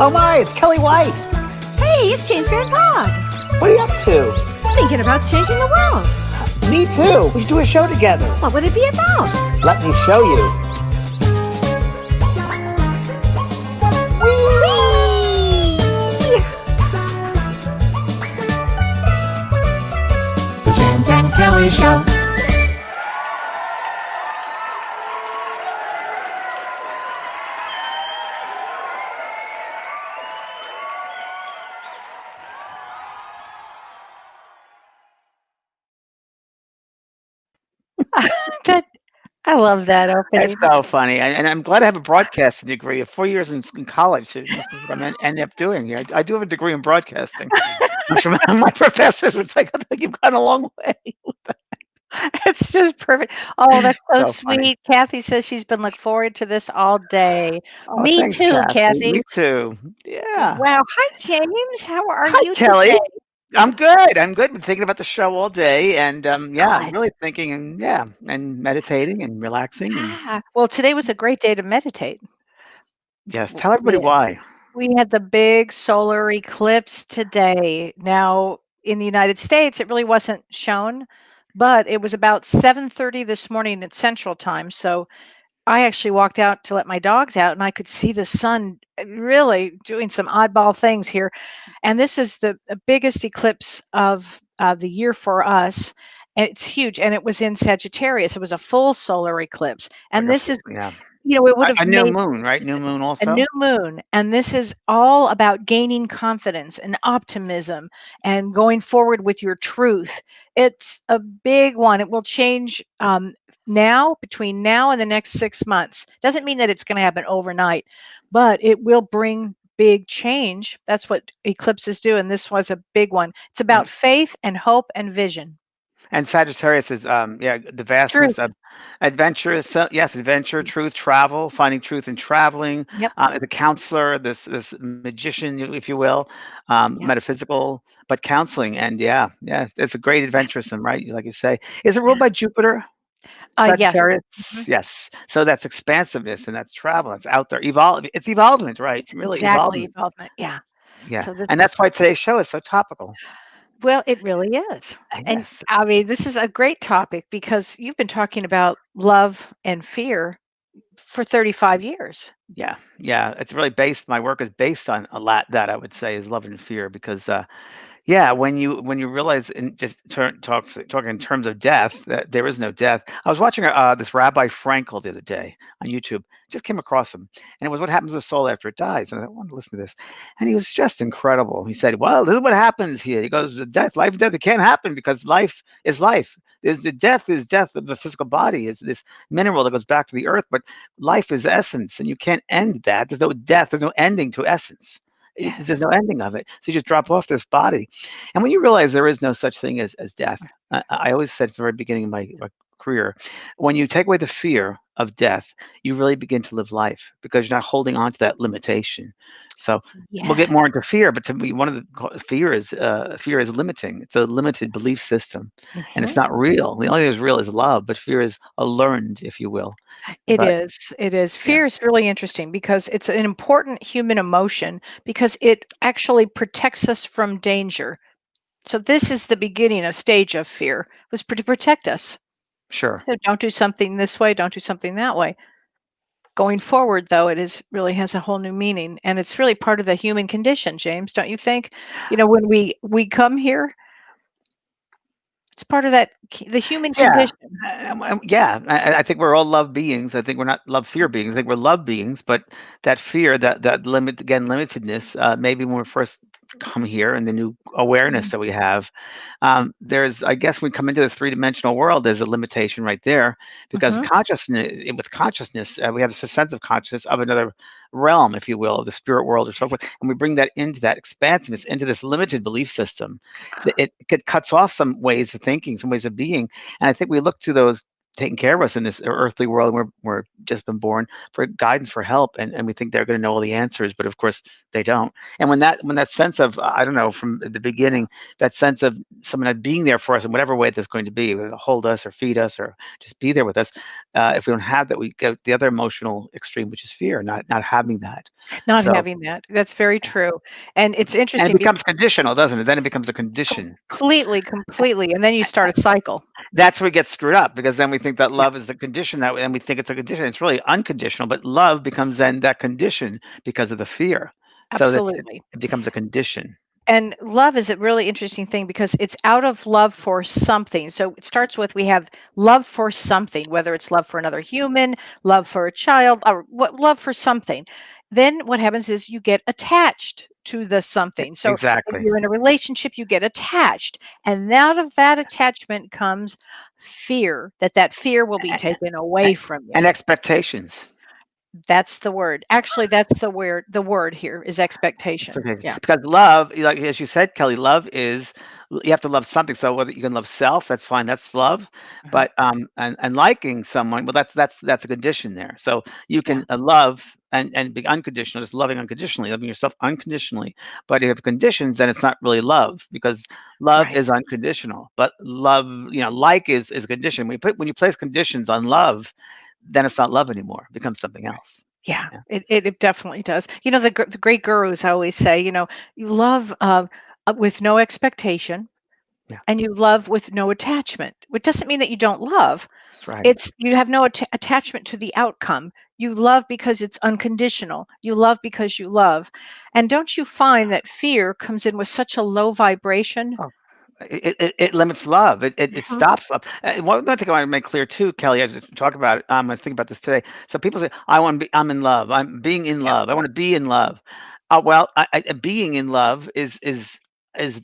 Oh my, it's Kellee White. Hey, it's James here in Praagh. What are you up to? Thinking about changing the world. Me too. We should do a show together. What would it be about? Let me show you. The James and Kellee Show. I love that opening. It's so funny, and I'm glad I have a broadcasting degree of 4 years in college. So this is what I ended up doing here. I do have a degree in broadcasting. I'm sure my professors would say, "I think you've gone a long way." It's just perfect. Oh, that's so So funny. sweet. Kathy says she's been looking forward to this all day. Oh, Me thanks, too, Kathy. Me too. Yeah. Wow. Hi, James. How are Hi, you Kellee. today? I'm good. I'm good. Been thinking about the show all day, and I'm Good. really thinking, and meditating and relaxing, and Yeah. Well, today was a great day to meditate. yes. Tell everybody We why. we had the big solar eclipse today. Now, in the United States, it really wasn't shown, but it was about 7:30 this morning at Central Time. So I actually walked out to let my dogs out and I could see the sun really doing some oddball things here. And this is the biggest eclipse of the year for us. And it's huge. And it was in Sagittarius. It was a full solar eclipse. Like And this is, yeah, it would have a new made moon, right? New moon a also. new moon. And this is all about gaining confidence and optimism and going forward with your truth. It's a big one. It will change between now and the next 6 months. Doesn't mean that it's going to happen overnight, but it will bring big change. That's what eclipses do. And this was a big one. It's about faith and hope and vision. And Sagittarius is the vastness Truth. of adventurous. Yes, adventure, truth, travel, finding truth in traveling. Yep. The counselor, this magician, if you will, Yep. metaphysical, but counseling. And it's a great adventuresome, right? Like you say, is it ruled by Jupiter? Yes. Sagittarius, Mhm. yes. So that's expansiveness and that's travel. It's out there. It's evolvement, right? It's Really exactly evolvement. involvement. Yeah. Yeah, So this and is that's why today's show is so topical. Well, it really is. And Yes. I mean, this is a great topic because you've been talking about love and fear for 35 years. Yeah. It's really based. My work is based on a lot that I would say is love and fear because when you realize in just talking in terms of death that there is no death. I was watching this Rabbi Frankel the other day on YouTube. Just came across him, and it was what happens to the soul after it dies. And I wanted to listen to this, and he was just incredible. He said, "Well, this is what happens here." He goes, "Death, life, and death. It can't happen because life is life. There's the death is death of the physical body. Is this mineral that goes back to the earth, but life is essence, and you can't end that. There's no death. There's no ending to essence." Yes. There's no ending of it. So you just drop off this body. And when you realize there is no such thing as death, I always said at the very beginning of my career, when you take away the fear of death, you really begin to live life because you're not holding on to that limitation. So we'll get Yes. more into fear, but to me, one of the fear is limiting. It's a limited belief system, and it's Mhm. not real. The only thing that's real is love, but fear is a learned, if you will. It But is. It is. yeah, Fear is really interesting because it's an important human emotion because it actually protects us from danger. So this is the beginning of stage of fear was to protect us. sure. So don't do something this way, don't do something that way. Going forward, though, it is really has a whole new meaning, and it's really part of the human condition, James, don't you think? When we come here, it's part of the human Yeah. condition. I think we're all love beings. I think we're not love fear beings. I think we're love beings, but that fear, that limitedness, maybe when we first come here and the new awareness Mm, that we have, there's, I guess, when we come into this three-dimensional world, there's a limitation right there because mhm. with consciousness, we have this sense of consciousness of another realm, if you will, of the spirit world or so forth, and we bring that into that expansiveness, into this limited belief system. It cuts off some ways of thinking, some ways of being. And I think we look to those taking care of us in this earthly world. We're just been born for guidance, for help, and we think they're going to know all the answers, but of course they don't. And when that sense of, I don't know, from the beginning, that sense of someone not being there for us in whatever way that's going to be, whether to hold us or feed us or just be there with us, if we don't have that, we go the other emotional extreme, which is fear, not having that. Not So having that. That's very true. And it's and it interesting becomes conditional, doesn't it? Then it becomes a condition. completely, and then you start a cycle. That's where we get screwed up, because then we think that Yeah, love is the condition, that and we think it's a condition. It's really unconditional, but love becomes then that condition because of the fear. So absolutely. it becomes a condition. And love is a really interesting thing because it's out of love for something. So it starts with we have love for something, whether it's love for another human, love for a child, or what love for something. Then what happens is you get attached to the something. So if Exactly. you're in a relationship, you get attached. And out of that attachment comes fear, that fear will be taken away A- from you. And expectations. That's the word. Actually, that's the word here is expectation. Expectations. Yeah. Because love, like as you said, Kelly, love is, you have to love something. So whether you can love self, that's fine, that's love. Mhm. But and liking someone, well, that's a condition there. So you Yeah. can love and be unconditional, just loving unconditionally, loving yourself unconditionally. But if you have conditions, then it's not really love, because love Right. is unconditional. But love, like is a condition. When you place conditions on love, then it's not love anymore. It becomes something else. Yeah, Yeah. it definitely does. The great gurus always say, you love with no expectation Yeah. and you love with no attachment, which doesn't mean that you don't love. That's right. It's you have no attachment to the outcome. You love because it's unconditional. You love because you love. And don't you find that fear comes in with such a low vibration? It limits love. It Mhm. stops love. One thing I want to make clear too, Kelly, as we talk about it, I was thinking about this today. So people say, I'm in love. I'm being in Yeah. love. I want to be in love. Well, being in love is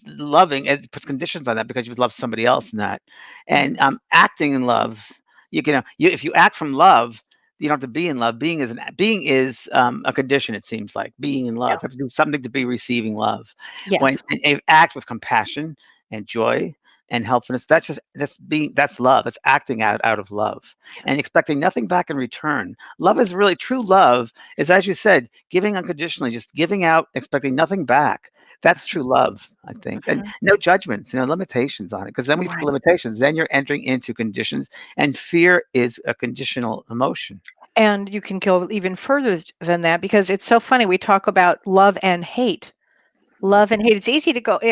loving. It puts conditions on that because you love somebody else in that, and Mhm. acting in love. If you act from love, you don't have to be in love. Being is a condition. It seems like being in Yeah. love. You have to do something to be receiving love. Yes. And act with compassion and joy and helpfulness, that's love. That's acting out of love and expecting nothing back in return. Love is really true. Love is, as you said, giving unconditionally, just giving out, expecting nothing back. That's true love, I think. And Mhm. no judgments, limitations on it, because then when you put the Right. limitations, then you're entering into conditions, and fear is a conditional emotion. And you can go even further than that because it's so funny. We talk about love and hate. Love and hate. It's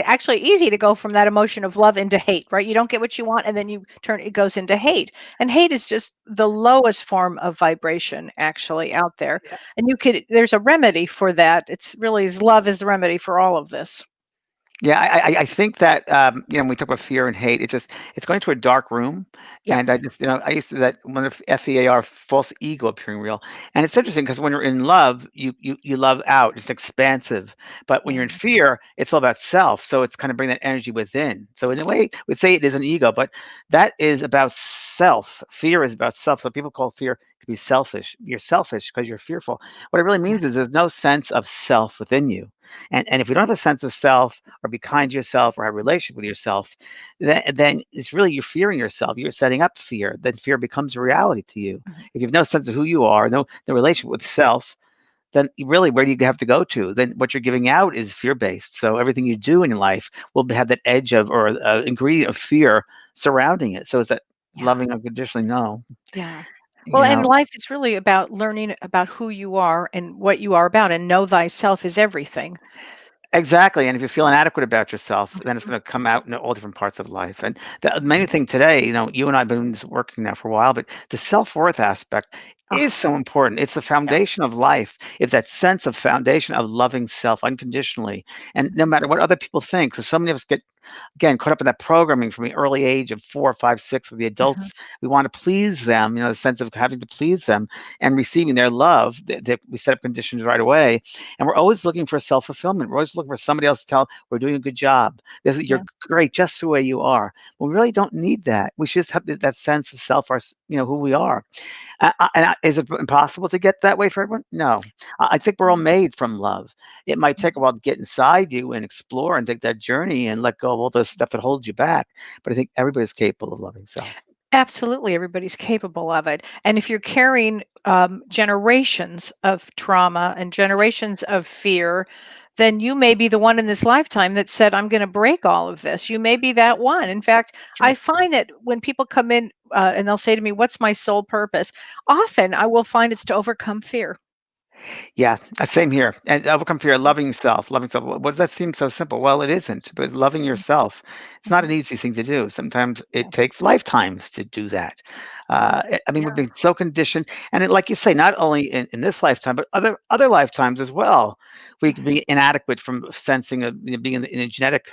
actually easy to go from that emotion of love into hate, right? You don't get what you want and then it goes into hate. And hate is just the lowest form of vibration actually out there. And there's a remedy for that. It's really love is the remedy for all of this. Yeah, I think that when we talk about fear and hate, it's going to a dark room, Yeah. and I used to that one of FEAR, false ego appearing real, and it's interesting because when you're in love, you love out, it's expansive, but when you're in Mhm. fear, it's all about self, so it's kind of bring that energy within. So in a way, we'd say it is an ego, but that is about self. Fear is about self. So people call fear to be selfish. You're selfish because you're fearful. What it really means is Yes. there's no sense of self within you, and if you don't have a sense of self or be kind to yourself or have a relationship with yourself, then it's really you're fearing yourself. You're setting up fear. Then fear becomes a reality to you. Mhm. If you have no sense of who you are, no relationship with self, then really where do you have to go to? Then what you're giving out is fear based. So everything you do in your life will have that edge of or ingredient of fear surrounding it. So is that Yeah. loving unconditionally? No, Yeah. Well, you and know. life is really about learning about who you are and what you are about, and know thyself is everything. Exactly, and if you feel inadequate about yourself, then it's Mhm. going to come out in all different parts of life. And the main thing today, you and I have been working now for a while, but the self-worth aspect is Oh, so important. It's the yeah. foundation of life. It's that sense of foundation of loving self unconditionally, and no Mhm. matter what other people think. So so many of us get again caught up in that programming from the early age of 4, 5, 6 with the Mhm. adults. We want to please them, the sense of having to please them and receiving their love. That we set up conditions right away, and we're always looking for self-fulfillment. We're always looking for somebody else to tell we're doing a good job. You're Yeah. great just the way you are. Well, we really don't need that. We should just have that sense of self, who we are. Is it impossible to get that way for everyone? No. I think we're all Mm. made from love. It might take a Mhm. while to get inside you and explore and take that journey and let go of all the stuff that holds you back. But I think everybody's capable of loving self. Absolutely, everybody's capable of it. And if you're carrying generations of trauma and generations of fear, then you may be the one in this lifetime that said, I'm going to break all of this. You may be that one. In fact, I Sure. find that when people come in and they'll say to me, what's my sole purpose? Often I will find it's to overcome fear. Yeah, same here. And overcome fear, loving yourself, loving self. What does that seem so simple? Well, it isn't, because loving yourself, it's not Mhm. an easy thing to do. Sometimes it takes lifetimes to do that. I mean, we've Yeah. been so conditioned, and like you say, not only in this lifetime, but other lifetimes as well. We can be inadequate from sensing being in a genetic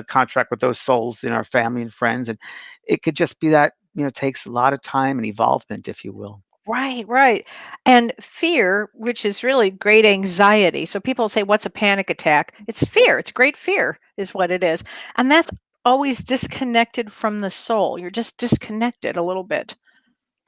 contract with those souls in our family and friends, and it could just be that takes a lot of time and evolvement, if you will. Right, right. And fear, which is really great anxiety. So people say, what's a panic attack? It's fear. It's great fear, is what it is. And that's always disconnected from the soul. You're just disconnected a little bit.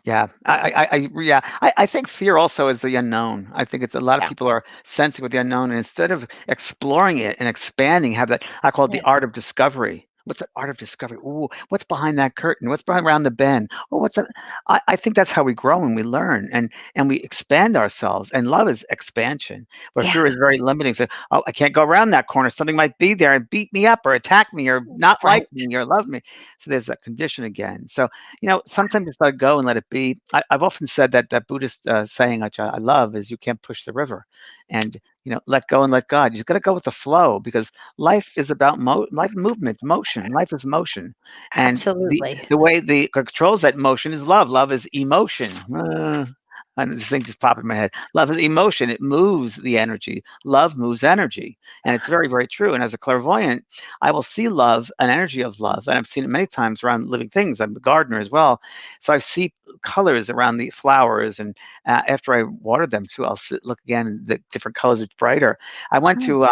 Yeah, I think fear also is the unknown. I think it's a lot of Yeah. people are sensing with the unknown, and instead of exploring it and expanding, have that I call it the Right. art of discovery. What's the art of discovery? Ooh, what's behind that curtain? What's behind around the bend? Oh, what's that? I think that's how we grow and we learn and we expand ourselves. And love is expansion, where Yeah. fear is very limiting. So, oh, I can't go around that corner. Something might be there and beat me up or attack me or not like Right. me or love me. So there's that condition again. So sometimes just let it go and let it be. I've often said that that Buddhist saying, which I love, is you can't push the river, and let go and let God. You got to go with the flow because life is about life movement, motion. Life is motion, and the Absolutely. the way the controls that motion is love. Love is emotion. And this thing just popped in my head. Love is emotion. It moves the energy. Love moves energy, and it's very, very true. And as a clairvoyant, I will see love, an energy of love, and I've seen it many times around living things. I'm a gardener as well, so I see colors around the flowers, and after I water them too, I'll look again, and the different colors are brighter. I went Mm, to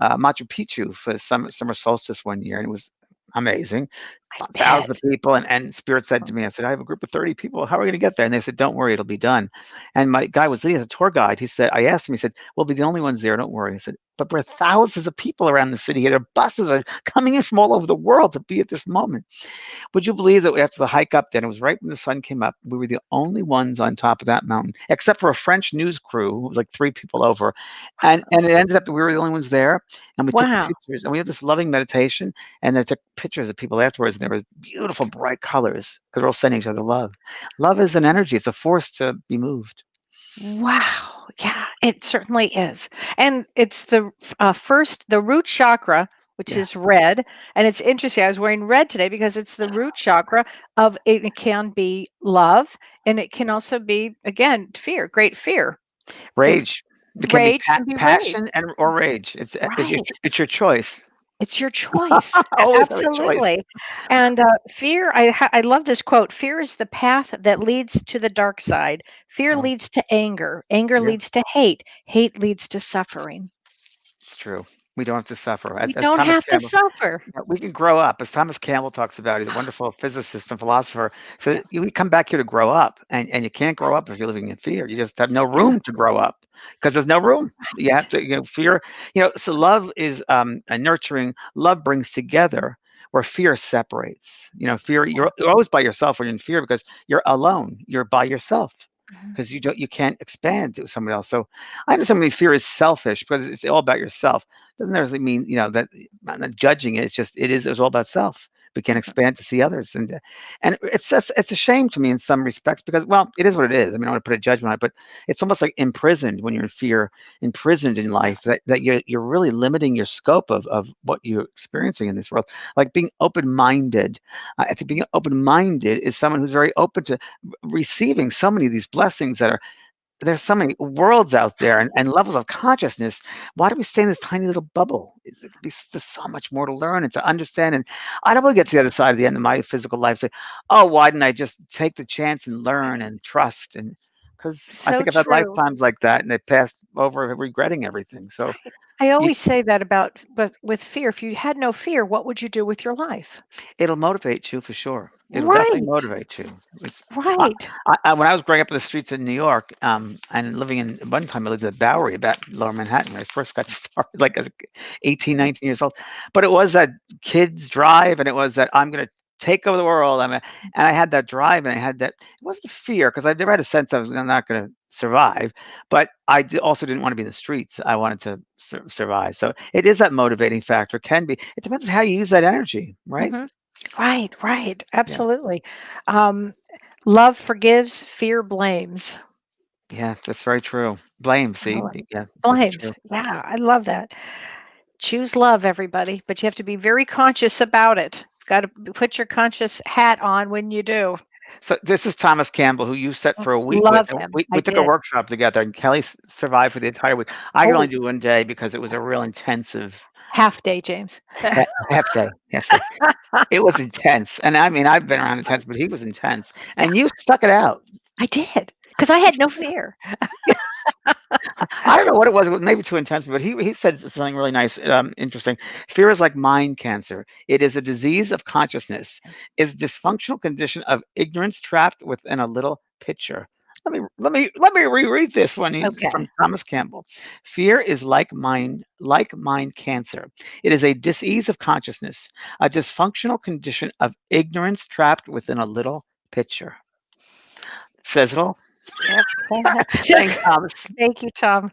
Machu Picchu for summer solstice one year, and it was amazing. I Thousands of bet. people, and Spirit said to me, I said, I have a group of 30 people. How are we going to get there? And they said, don't worry, it'll be done. And my guy was leading as a tour guide. He said, I asked him, he said, we'll be the only ones there. Don't worry. I said, but there are thousands of people around the city here. Their buses are coming in from all over the world to be at this moment. Would you believe that after the hike up, then it was right when the sun came up, we were the only ones on top of that mountain, except for a French news crew. It was like three people over, and it ended up that we were the only ones there, and we took Wow. pictures, and we had this loving meditation, and they took pictures of people afterwards, and there were beautiful, bright colors because we're all sending each other love. Love is an energy; it's a force to be moved. Wow. Yeah, it certainly is. And it's the root chakra, which Yeah, is red. And it's interesting. I was wearing red today because it's the root chakra of it. It can be love and it can also be, again, fear, great fear. It's rage. It can be rage, can be rage. passion and or rage. Right. It's your choice. It's your choice. Always have a choice. Absolutely. And fear, I love this quote. Fear is the path that leads to the dark side. Fear Oh, leads to anger. Anger yeah. leads to hate. Hate leads to suffering. It's true. We don't have to suffer. You As don't Thomas have to Campbell, suffer. we can grow up. As Thomas Campbell talks about, he's a wonderful physicist and philosopher. So Yeah. we come back here to grow up, and you can't grow up if you're living in fear. You just have no Yeah. room to grow up because there's no room. You have Right. to, fear. So love is a nurturing. Love brings together. Where fear separates. Fear. You're always by yourself when you're in fear because you're alone. You're by yourself Mhm. because you can't expand to someone else. So I understand when fear is selfish because it's all about yourself. Doesn't necessarily mean that I'm not judging it. It's all about self. We can Mhm. expand to see others, and it's a shame to me in some respects because it is what it is. I mean, I don't want to put a judgment on it, but it's almost like imprisoned when you're in fear, imprisoned in life that you're really limiting your scope of what you're experiencing in this world. Like being open minded. I think being open minded is someone who's very open to receiving so many of these blessings that are there's so many worlds out there and levels of consciousness. Why do we stay in this tiny little bubble? There's so much more to learn and to understand. And I don't want to get to the other side of the end of my physical life. Say, oh, why didn't I just take the chance and learn and trust? And because I So think I've had true. lifetimes like that, and they passed over regretting everything. So I you, always say that about, but with fear, if you had no fear, what would you do with your life? it'll motivate you for sure. It'll definitely Right. motivate you. It's I, Right. when I was growing up in the streets of New York, and living in one time I lived in the Bowery, about Lower Manhattan, when I first got started, like as 18, 19 years old. But it was that kids drive, and it was that I'm going to take over the world. And I had that drive, and I had that. It wasn't fear because I never had a sense I was not going to survive, but also didn't want to be in the streets. I wanted to survive. So it is that motivating factor. Can be. It depends on how you use that energy, right? Mhm. Right, right. Yeah, Absolutely. Um, love forgives, fear blames. yeah, that's very true. Blame. I See, love yeah, that's true. blames. Yeah, I love that. Choose love, everybody, but you have to be very conscious about it. Got to put your conscious hat on when you do. So this is Thomas Campbell, who you set for a week with. Love And him. we I took a did. workshop together, and Kelly survived for the entire week. I could only Oh, do 1 day because it was a real intensive half day, James. half day. Half day. It was intense, and I mean, I've been around intense, but he was intense, Yeah, and you stuck it out. I did because I had no fear. I don't know what it was. It was maybe too intense, but he said something really nice, interesting. Fear is like mind cancer. It is a disease of consciousness. Is dysfunctional condition of ignorance trapped within a little picture. Let me reread this one Okay. from Thomas Campbell. Fear is like mind cancer. It is a disease of consciousness, a dysfunctional condition of ignorance trapped within a little picture. Says it all. Yep. That's Thanks, Thomas. Thank you, Tom.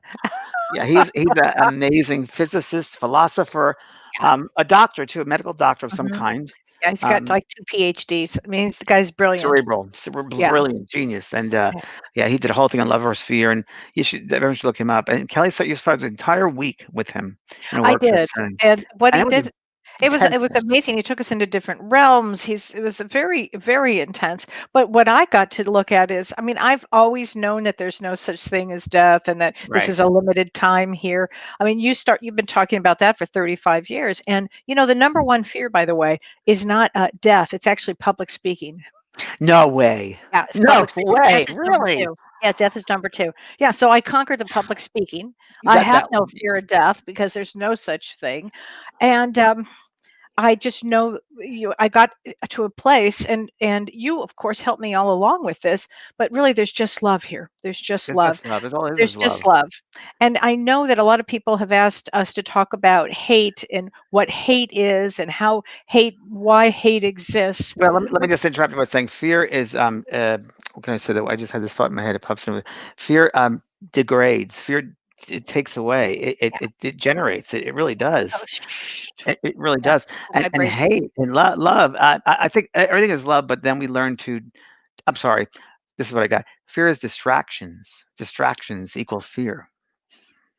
Yeah, he's an amazing physicist, philosopher, Yeah. a doctor too, a medical doctor of some Mhm. kind. Yeah, he's got Um, like 2 PhDs. I mean, the guy's brilliant. cerebral, Yeah. brilliant genius, and Yeah. yeah, he did a whole thing on love versus fear, and everyone should look him up. And Kelly said you spent an entire week with him in a I workshop did, setting, and what and he it was did, intense. it was amazing. He took us into different realms. It was a very, very intense. But what I got to look at is, I mean, I've always known that there's no such thing as death and that this Right? is a limited time here. I mean, you've been talking about that for 35 years. And, the number one fear, by the way, is not death. It's actually public speaking. No way. Yeah, it's No public speaking. Death way. is number Really? 2. Yeah, death is number 2. Yeah, so I conquered the public speaking. You I got have that no one. fear of death because there's no such thing. And I just know I got to a place, and you of course helped me all along with this, but really there's just love here. There's just It's just love. love. It's all it There's is just love. love. And I know that a lot of people have asked us to talk about hate and what hate is and why hate exists. Well, let me just interrupt you by saying fear is what can I say that I just had this thought in my head. It pops in. Fear degrades. Fear it takes away. Yeah. It generates. It really Oh, does. shh. It really Yeah. does. And Vibration. hate and love. I think everything is love, but then we learn to. I'm sorry. This is what I got. Fear is distractions. Distractions equal fear.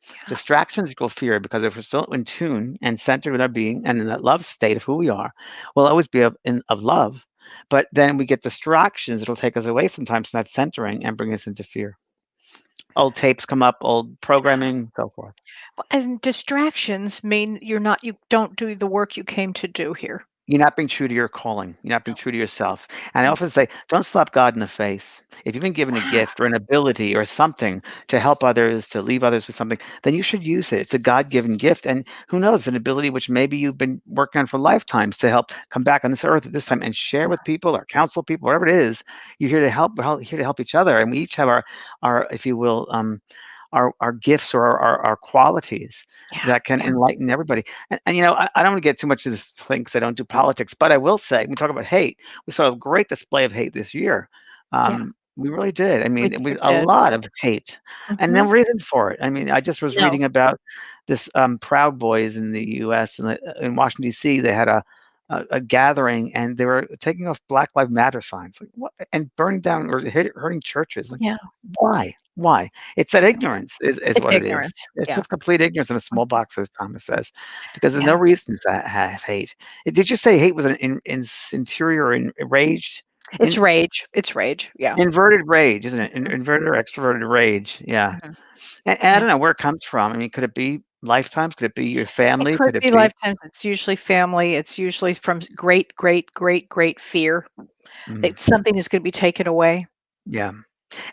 Yeah. Distractions equal fear because if we're still in tune and centered with our being and in that love state of who we are, we'll always be of love. But then we get distractions, it'll take us away sometimes from that centering and bring us into fear. Old tapes come up, old programming, so forth. And distractions mean you don't do the work you came to do here. You're not being true to your calling. You're not being No. true to yourself. And I Mm. often say, don't slap God in the face. If you've been given a Wow. gift or an ability or something to help others, to leave others with something, then you should use it. It's a God given gift. And who knows, an ability which maybe you've been working on for lifetimes to help come back on this earth at this time and share with people or counsel people, whatever it is. You're here to help, we're here to help each other. And we each have our if you will, our gifts or our qualities Yeah. that can Yeah. enlighten everybody. And I don't want to get too much into this thing because I don't do politics, but I will say, when we talk about hate, we saw a great display of hate this year. Yeah. We really did. I We mean, it was sure a did. lot of hate and no Mhm. reason for it. I mean, I just was No. reading about this Proud Boys in the US and in Washington, D.C. They had a gathering and they were taking off Black Lives Matter signs like what and burning down or hurting churches. Like, Yeah. why? Why? It's that Yeah. ignorance is It's what it is. ignorance. It's Yeah. just complete ignorance in a small Mhm. box, as Thomas says, because there's Yeah. no reason to have hate. Did you say hate was an interior enraged? It's rage. It's rage. Yeah. Inverted rage, isn't it? Mhm. Inverted or extroverted rage. Yeah. Mhm. And I Yeah. don't know where it comes from. I mean, could it be lifetimes? Could it be your It family? could Could it be be? lifetimes. It's usually family. It's usually from great, great, great, great fear Mm, that something is gonna be taken away. yeah.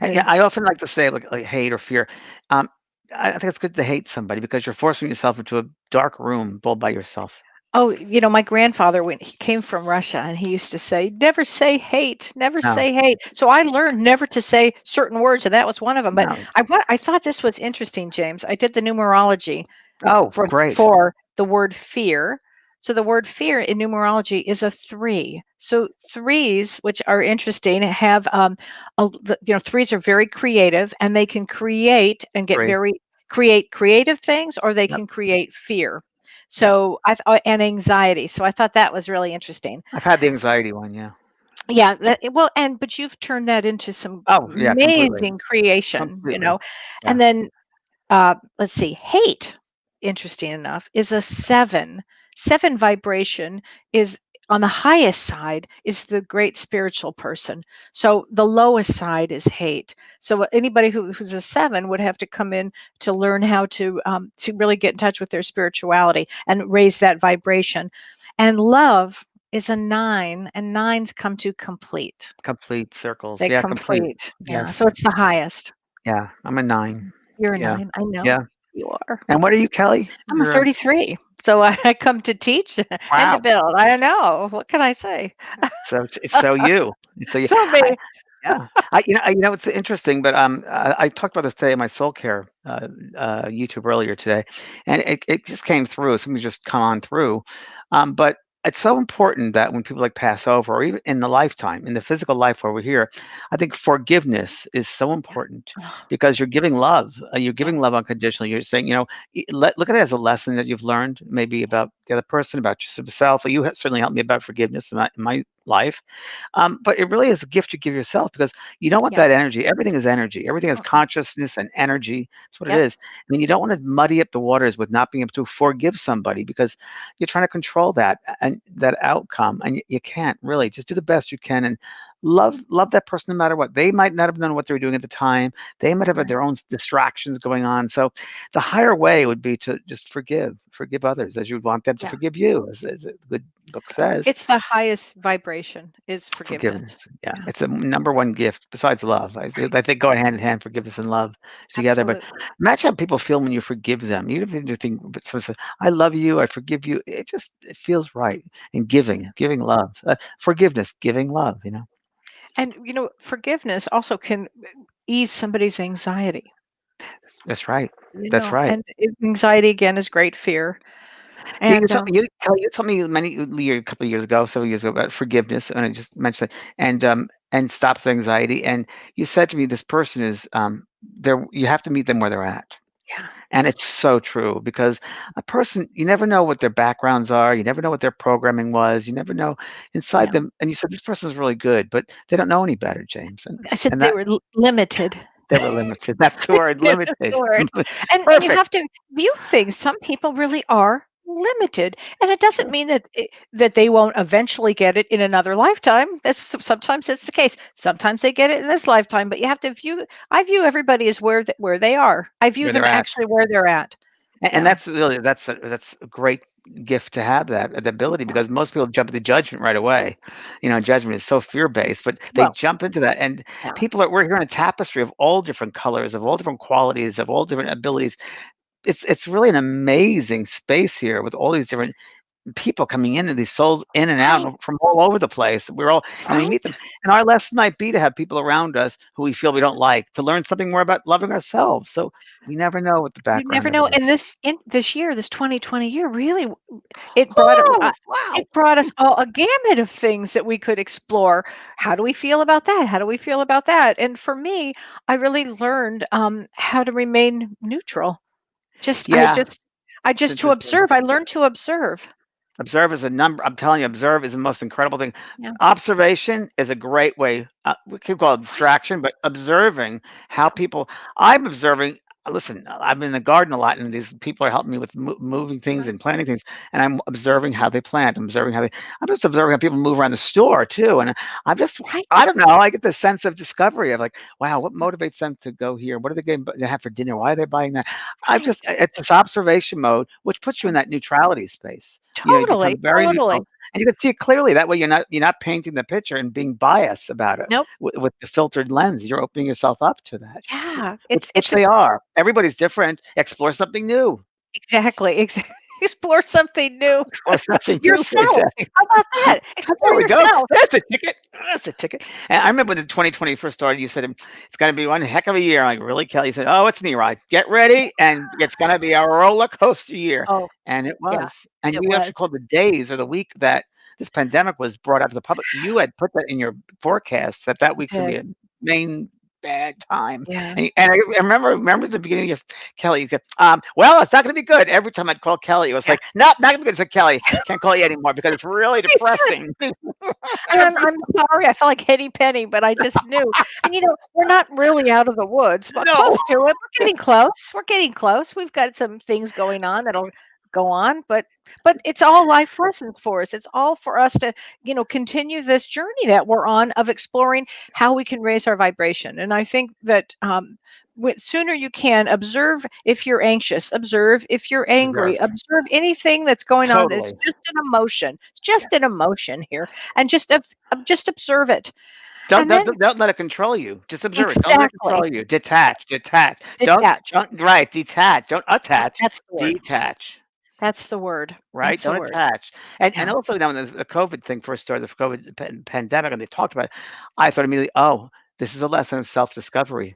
I Yeah, mean, I often like to say, like hate or fear. Um, I think it's good to hate somebody because you're forcing yourself into a dark room all by yourself. oh, my grandfather, when he came from Russia, and he used to say, "Never say hate, never No, say hate." So I learned never to say certain words, and that was one of them. But no. I thought this was interesting, James. I did the numerology Oh, for great. the word fear. So the word fear in numerology is a 3. So threes, which are interesting, have threes are very creative, and they can create and get 3. very create creative things, or they Yep. can create fear. Yep. So and anxiety. So I thought that was really interesting. I've had the anxiety one. Yeah. Yeah, well, but you've turned that into some Oh, yeah, completely. amazing creation, Completely. Yeah. and then let's see, hate, interesting enough, is a 7. 7 vibration is on the highest side is the great spiritual person. So the lowest side is hate. So anybody who's a 7 would have to come in to learn how to really get in touch with their spirituality and raise that vibration. And love is a 9, and nines come to complete. Complete circles. They Yeah, complete. complete. Yeah. Yes. So it's the highest. Yeah, I'm a 9. You're a Yeah. 9. I know Yeah. you are. And what are you, Kelly? I'm a You're 33. So I come to teach and to wow. build. I know. What can I say? So it's so you. It's so you. So I, me. yeah. It's interesting, but I talked about this today in my soul care YouTube earlier today, and it just came through. Something just come on through, but it's so important that when people like pass over, or even in the lifetime, in the physical life where we're here, I think forgiveness is so Yeah. important Oh, because you're giving love. You're yeah. giving love unconditionally. You're saying, look at it as a lesson that you've learned, maybe about the other person, about yourself. You certainly helped me about forgiveness in my life. But it really is a gift you give yourself because you don't want Yeah. that energy. Everything is energy. Everything has Mm-mm. consciousness and energy. That's what it Yep. is. I mean, you don't want to muddy up the waters with not being able to forgive somebody because you're trying to control that and that outcome, and you can't really. Just do the best you can and love that person no matter what. They might not have known what they were doing at the time. They might have had Right. their own distractions going on. So the higher way would be to just forgive others as you would want them to Yeah. forgive you, as the good book says. It's the highest vibration is forgiveness. Forgiveness. Yeah, Yeah. it's a number one gift besides love. I think go hand in hand, forgiveness and love together. But Absolutely. imagine how people feel when you forgive them. Even if they do think, but someone says, "I love you, I forgive you," it feels right. And Yeah. giving love, forgiveness, giving love. And forgiveness also can ease somebody's anxiety. That's right. That's right. And anxiety again is great fear. You And told me, Kelly, you told me a couple of years ago, several years ago, about forgiveness, and I just mentioned it, and stops the anxiety. And you said to me, this person is there. You have to meet them where they're at. yeah, And it's so true because a person, you never know what their backgrounds are. You never know what their programming was. You never know inside yeah. them. And you said this person is really good, but they don't know any better, James. I said And they that were limited. they were limited. That's the word, That's limited. the word. And you Perfect. have to view things. Some people really are limited, and it doesn't mean that they won't eventually get it in another lifetime. Sometimes it's the case. Sometimes they get it in this lifetime, but you have to view. I view everybody as where they are. I view Where them they're at. actually where they're at. And Yeah. that's a great gift to have that ability Yeah. because most people jump into judgment right away. Judgment is so fear-based, but they Well. jump into that. And Yeah. we're hearing a tapestry of all different colors, of all different qualities, of all different abilities. It's really an amazing space here with all these different people coming in and these souls in and out Right. from all over the place. And we meet them. Right. And our lesson might be to have people around us who we feel we don't like, to learn something more about loving ourselves. So we never know what the You background never of it know. is. And this year, this 2020 year, really, it brought it. Oh, wow. It brought us all a gamut of things that we could explore. How do we feel about that? How do we feel about that? And for me, I really learned how to remain neutral. Just, I Yeah, just, I it's just to interesting. observe. I learned to observe. Observe is a number. I'm telling you, observe is the most incredible thing. Yeah. Observation is a great way. We could call it Right. distraction, but observing how Yeah. people. I'm observing. Listen, I'm in the garden a lot, and these people are helping me with moving things Right. and planting things, and I'm observing how they plant. I'm just observing how people move around the store too, and I'm just. Right. I don't know. I get this sense of discovery of like, wow, what motivates them to go here? What are they going to have for dinner? Why are they buying that? Right. It's this observation mode, which puts you Yeah. in that neutrality space. You become Totally. very Totally. neutral, and you can see it clearly. That way, you're not painting the picture and being biased about it Nope. with the filtered lens. You're opening yourself up to that, Yeah. which It's they are. Everybody's different. Explore something new. exactly. Exactly. explore something new. or something too. Yourself. How about that? There Explore we go. yourself. There's the ticket. There's the ticket. And I remember when the 2020 first started, you said it's going to be one heck of a year. I'm like, really, Kelly? You said, oh, it's an e-ride. Get ready, and it's going to be a roller coaster year. Oh, And it yeah, was. And it you was. actually called the days or the week that this pandemic was brought out to the public. You had put that in your forecast that week's going to Did. be a main bad time. Yeah. And I remember at the beginning, just Kelly, you said, well, it's not going to be good. Every time I'd call Kelly, it was Yeah. like, nope, not going to be good. I said, Kelly, can't call you anymore because it's really depressing. And I'm sorry, I felt like Henny Penny, but I just knew. And we're not really out of the woods, but No. close to it. We're getting close. We're getting close. We've got some things going on that'll go on, but it's all life lessons for us. It's all for us to, continue this journey that we're on of exploring how we can raise our vibration. And I think that sooner you can observe if you're anxious, observe if you're angry, observe anything that's going on. It's Totally. just an emotion. It's just an emotion here, and just observe it. Don't And then don't let it control you. Just observe it. Don't let it exactly control you. Detach. detach. Don't right. Detach. Don't attach. That's the word. Detach. That's the word. Right. That's the Don't word. attach. And Yeah. also now when the COVID thing first started, the COVID pandemic, and they talked about it, I thought immediately, oh, this is a lesson of self-discovery.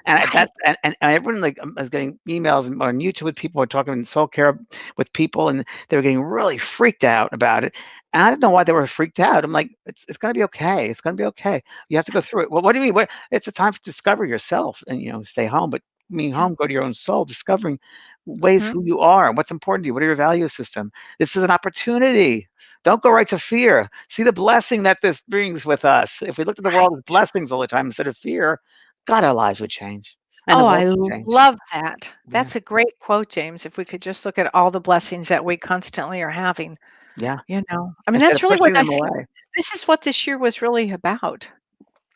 And Right. and everyone like I was getting emails on YouTube with people who are talking in soul care with people, and they were getting really freaked out about it. And I didn't know why they were freaked out. I'm like, it's gonna be okay. It's gonna be okay. You have to go through it. Well, what do you mean? What it's a time to discover yourself and stay home, but being Yeah. home, go to your own soul, discovering ways Mhm. who you are and what's important to you. What are your value system? This is an opportunity. Don't go right to fear. See the blessing that this brings with us. If we looked at the world as Right. blessings all the time instead of fear, God, our lives would change, and the Oh, world I would change. love that. Yeah, That's a great quote, James. If we could just look at all the blessings that we constantly are having, yeah. I mean, Instead that's of really what pushing I them think. away. This is what this year was really about.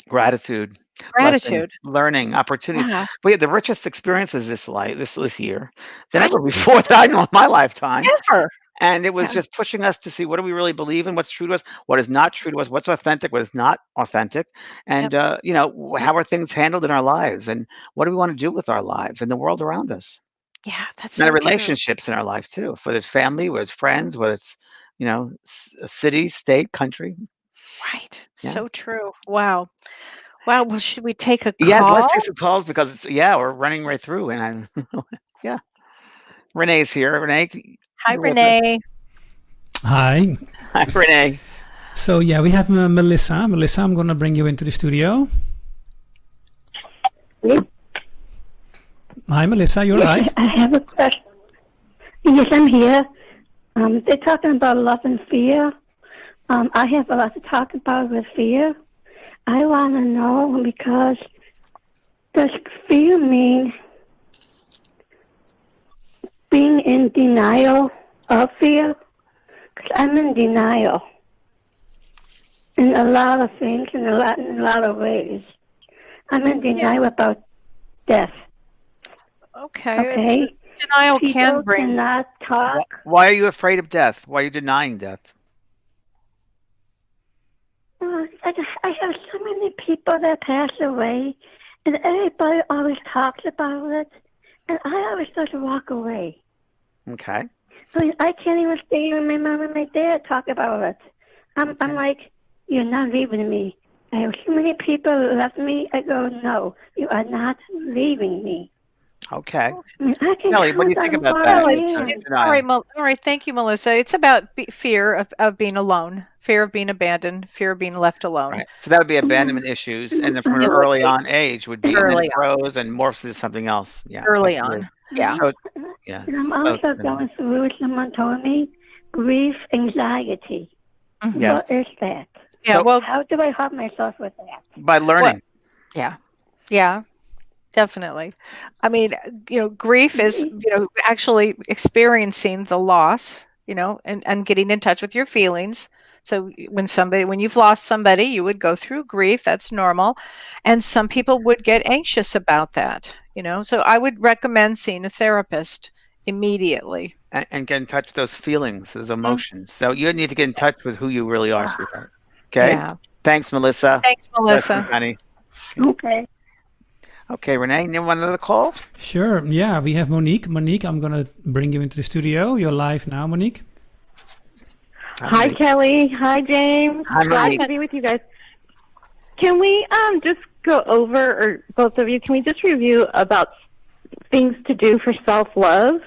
Gratitude, blessing, Gratitude. learning, opportunity. Yeah. We had the richest experiences this year than ever before that I know in my lifetime. Ever. And it was Yeah. just pushing us to see what do we really believe in, what's true to us, what is not true to us, what's authentic, what is not authentic, Yep. and how are things handled in our lives, and what do we want to do with our lives and the world around us, Yeah, that's and the so true. relationships in our life too, whether it's family, whether it's friends, whether it's a city, state, country. Right. Yeah. So true. Wow. Wow. Well, should we take a Yes, let's call? take some calls because we're running right through, and I'm yeah. Renee's here. Renee, Hi, you're with us. Renee. Hi. Hi, Renee. So yeah, we have Melissa. Melissa, I'm gonna bring you into the studio. Hi, Melissa. You're live. I have a question. Yes, I'm here. They're talking about love and fear. I have a lot to talk about with fear. I want to know because does fear mean being in denial of fear? Because I'm in denial in a lot of things, in a lot of ways. I'm in denial about death. Okay. Okay. Denial People can bring. cannot talk. Why are you afraid of death? Why are you denying death? I have so many people that pass away, and everybody always talks about it, and I always start to walk away. Okay. I mean, I can't even stay when my mom and my dad talk about it. I'm like, you're not leaving me. I have so many people left me. I go, no, you are not leaving me. Okay. I mean, I can Kelly, what do you think count about on that? one It's, hand. all right, all right. Thank you, Melissa. It's about fear of being alone, fear of being abandoned, fear of being left alone. Right. So that would be abandonment issues, and then from an It would early be on age would be, and then early it grows and morphs into something else. Yeah. early Absolutely. on. Yeah. So yeah. And I'm So, also going through, someone told me, grief anxiety. Mhm. yes. What is that? Yeah. So Well, How do I help myself with that? by learning. yeah. Yeah. Definitely. I mean, grief is, actually experiencing the loss, and getting in touch with your feelings. So when you've lost somebody, you would go through grief. That's normal. And some people would get anxious about that, So I would recommend seeing a therapist immediately. And get in touch with those feelings, those Mhm. emotions. So you need to get in touch with who you really are, sweetheart. Okay. Yeah. Thanks, Melissa. Thanks, Blessings, Melissa. honey. Okay. Okay, Renee, you want another call? Sure. Yeah, we have Monique. Monique, I'm going to bring you into the studio. You're live now, Monique. Hi, Kellee. Hi, James. Hi, Glad Monique. to be with you guys. Can we just go over, or both of you, can we just review about things to do for self-love,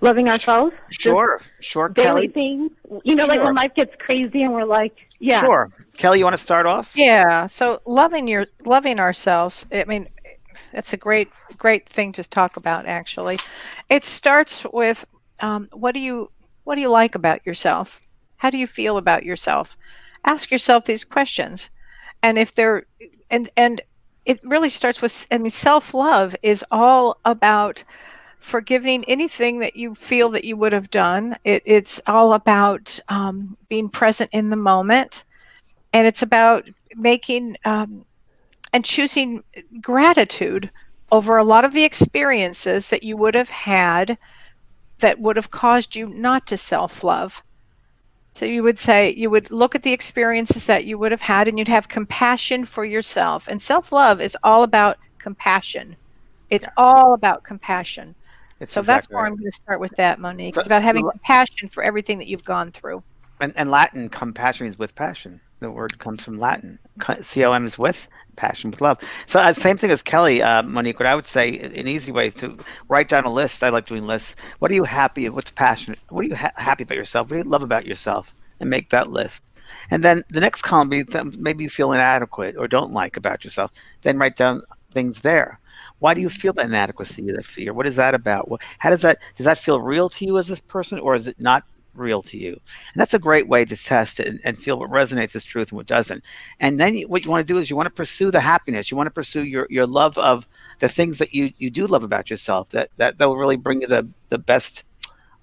loving ourselves? Sure, Daily Kelly. things. You know, like Sure. when life gets crazy and we're like, yeah. Sure. Kelly, you want to start off? Yeah. So loving ourselves. I mean, that's a great thing to talk about. Actually, it starts with what do you like about yourself? How do you feel about yourself? Ask yourself these questions, and if they're and it really starts with. I mean, self-love is all about forgiving anything that you feel that you would have done. It's all about being present in the moment, and it's about making and choosing gratitude over a lot of the experiences that you would have had that would have caused you not to self-love. So you would look at the experiences that you would have had and you'd have compassion for yourself. And self-love is all about compassion. It's all about compassion. So that's where I'm going to start with that, Monique. It's about having compassion for everything that you've gone through. And Latin, compassion is with passion. The word comes from Latin. COM is with, passion with love. So same thing as Kelly, Monique, what I would say, an easy way to write down a list. I like doing lists. What are you happy? What's passionate? What are you happy about yourself? What do you love about yourself? And make that list. And then the next column be maybe you feel inadequate or don't like about yourself. Then write down things there. Why do you feel that inadequacy, that fear? What is that about? How does that feel real to you as this person, or is it not real to you? And that's a great way to test it and feel what resonates as truth and what doesn't. And then what you want to do is you want to pursue the happiness. You want to pursue your love of the things that you do love about yourself, that will really bring you the best,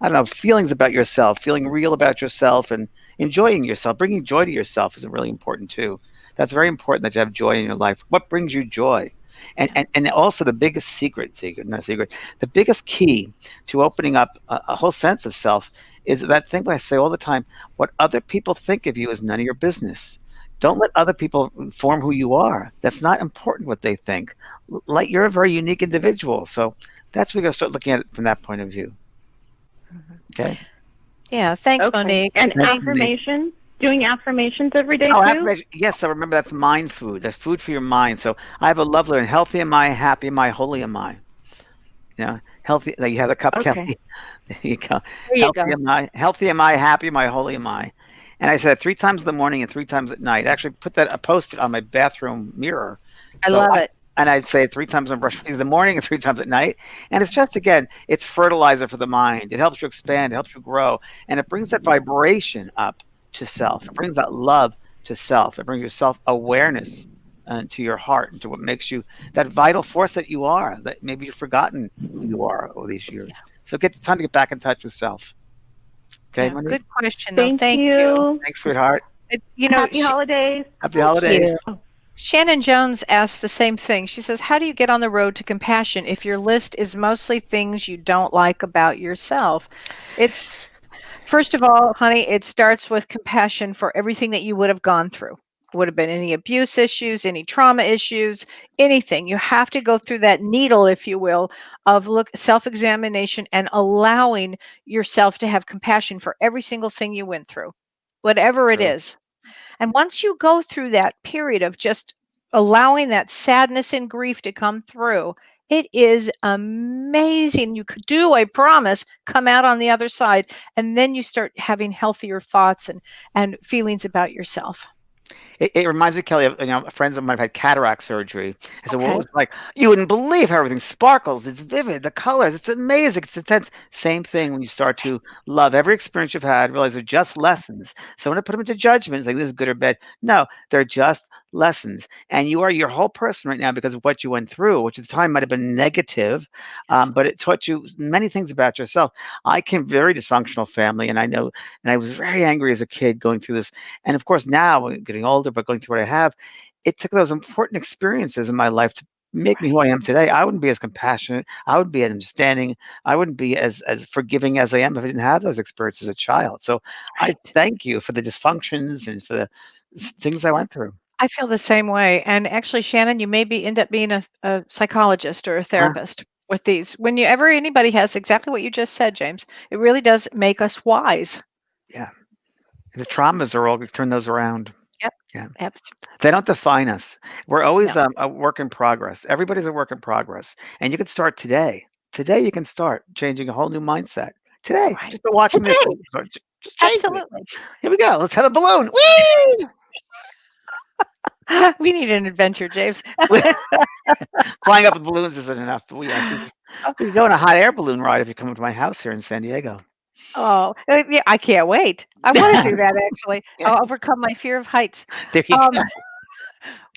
I don't know, feelings about yourself, feeling real about yourself and enjoying yourself. Bringing joy to yourself is really important too. That's very important that you have joy in your life. What brings you joy? And also the biggest the biggest key to opening up a whole sense of self is that thing I say all the time: what other people think of you is none of your business. Don't let other people inform who you are. That's not important what they think. Like, you're a very unique individual. So that's we're going to start looking at it from that point of view. Okay. Yeah. Thanks, Okay. Monique. And affirmations. Doing affirmations every day too? Affirmation. Yes, so remember that's mind food. That's food for your mind. So I have a lovely one. Healthy am I, happy am I, holy am I. Healthy. You have the cup, Okay. Kelly. There you go. There you go. Healthy am I, happy am I, holy am I. And I said 3 times in the morning and 3 times at night. Actually, put that, I posted on my bathroom mirror. I love it. And I'd say it 3 times in the morning and 3 times at night. And it's just, again, it's fertilizer for the mind. It helps you expand, it helps you grow, and it brings that vibration up to self. It brings that love to self. It brings your self-awareness to your heart, into what makes you that vital force that you are, that maybe you've forgotten who you are over these years. So time to get back in touch with self. Okay, Yeah, Monique? good question, though. Thank you. you. Thanks, sweetheart. Happy holidays. Happy holidays. You. Shannon Jones asked the same thing. She says, how do you get on the road to compassion if your list is mostly things you don't like about yourself? It's, first of all, honey, it starts with compassion for everything that you would have gone through. It would have been any abuse issues, any trauma issues, anything. You have to go through that needle, if you will, of self-examination and allowing yourself to have compassion for every single thing you went through, whatever it True. is. And once you go through that period of just allowing that sadness and grief to come through, it is amazing. You could do, I promise, come out on the other side, and then you start having healthier thoughts and feelings about yourself. It reminds me, Kelly, of friends of mine have had cataract surgery. I said, what was it like? You wouldn't believe how everything sparkles. It's vivid. The colors. It's amazing. It's intense. Same thing when you start to love every experience you've had, realize they're just lessons. So when I put them into judgments, like this is good or bad. No, they're just lessons. And you are your whole person right now because of what you went through, which at the time might have been negative, but it taught you many things about yourself. I came from a very dysfunctional family, and I was very angry as a kid going through this. And of course, now, getting older, but going through what I have, it took those important experiences in my life to make me who I am today. I wouldn't be as compassionate. I wouldn't be as understanding. I wouldn't be as forgiving as I am if I didn't have those experiences as a child. So I thank you for the dysfunctions and for the things I went through. I feel the same way. And actually, Shannon, you maybe end up being a psychologist or a Uh, therapist with these. Whenever anybody has exactly what you just said, James, it really does make us wise. yeah. The traumas are all turn those around. Yep. Yeah. Abs- They don't define us. We're always no. a work in progress. Everybody's a work in progress. And you can start today. Today you can start changing a whole new mindset. Today, Right. just by watching this, Today. just change it. Absolutely. Here we go. Let's have a balloon. Whee! We need an adventure, James. Flying up with balloons isn't enough. But we can go on a hot air balloon ride if you come to my house here in San Diego. Oh, yeah, I can't wait. I want to do that actually. Yeah, I'll overcome my fear of heights. there you Um, go.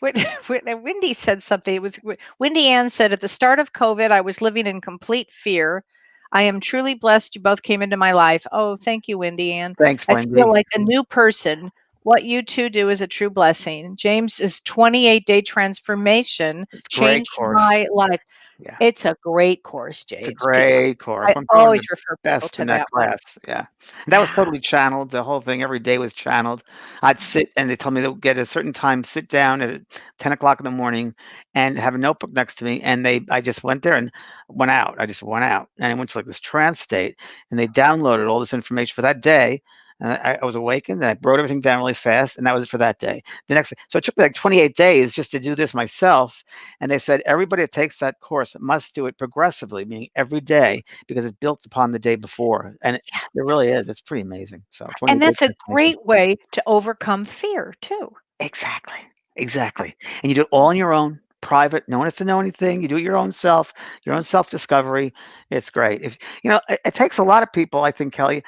Wendy said something. It was Wendy Ann said at the start of COVID, I was living in complete fear. I am truly blessed you both came into my life. Oh, thank you, Wendy Ann. Thanks, I feel Wendy. like a new person. What you two do is a true blessing. James's 28-day transformation Great changed course. my life. Yeah. It's a great course, It's a James. great course. I I'm one of always the refer people best to in that that one. class. Yeah. And that was totally channeled. The whole thing every day was channeled. I'd sit and they told me to get a certain time, sit down at 10 o'clock in the morning and have a notebook next to me. And I just went there and went out. I just went out and I went to like this trance state and they downloaded all this information for that day. And I was awakened and I wrote everything down really fast. And that was it for that day. The next, so it took me like 28 days just to do this myself. And they said everybody that takes that course must do it progressively, meaning every day, because it builds upon the day before. And it really is. It's pretty amazing. So And 28 days that's a transformation. great way to overcome fear too. Exactly. Exactly. And you do it all on your own, private. No one has to know anything. You do it your own self, your own self-discovery. It's great. If it takes a lot of people, I think, Kelly.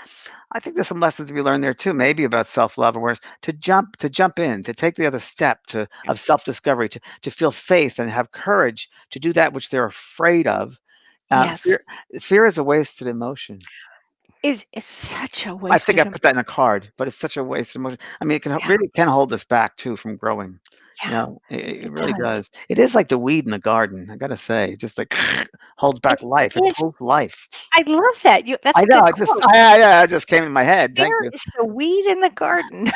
I think there's some lessons to be learned there too, maybe about self-love awareness, to jump in, to take the other step of self-discovery, to feel faith and have courage to do that which they're afraid of. Yes. Fear is a wasted emotion. Is such a I think I wasted put that in a card, but it's such a waste of emotion. I mean, it yeah, really can hold us back too from growing. yeah, It it really does. does. It is like the weed in the garden. I gotta say, it just like holds back life. It It is. pulls life. I love that. That's I a know. good quote. I just came in my head. Thank Fear you. is the weed in the garden.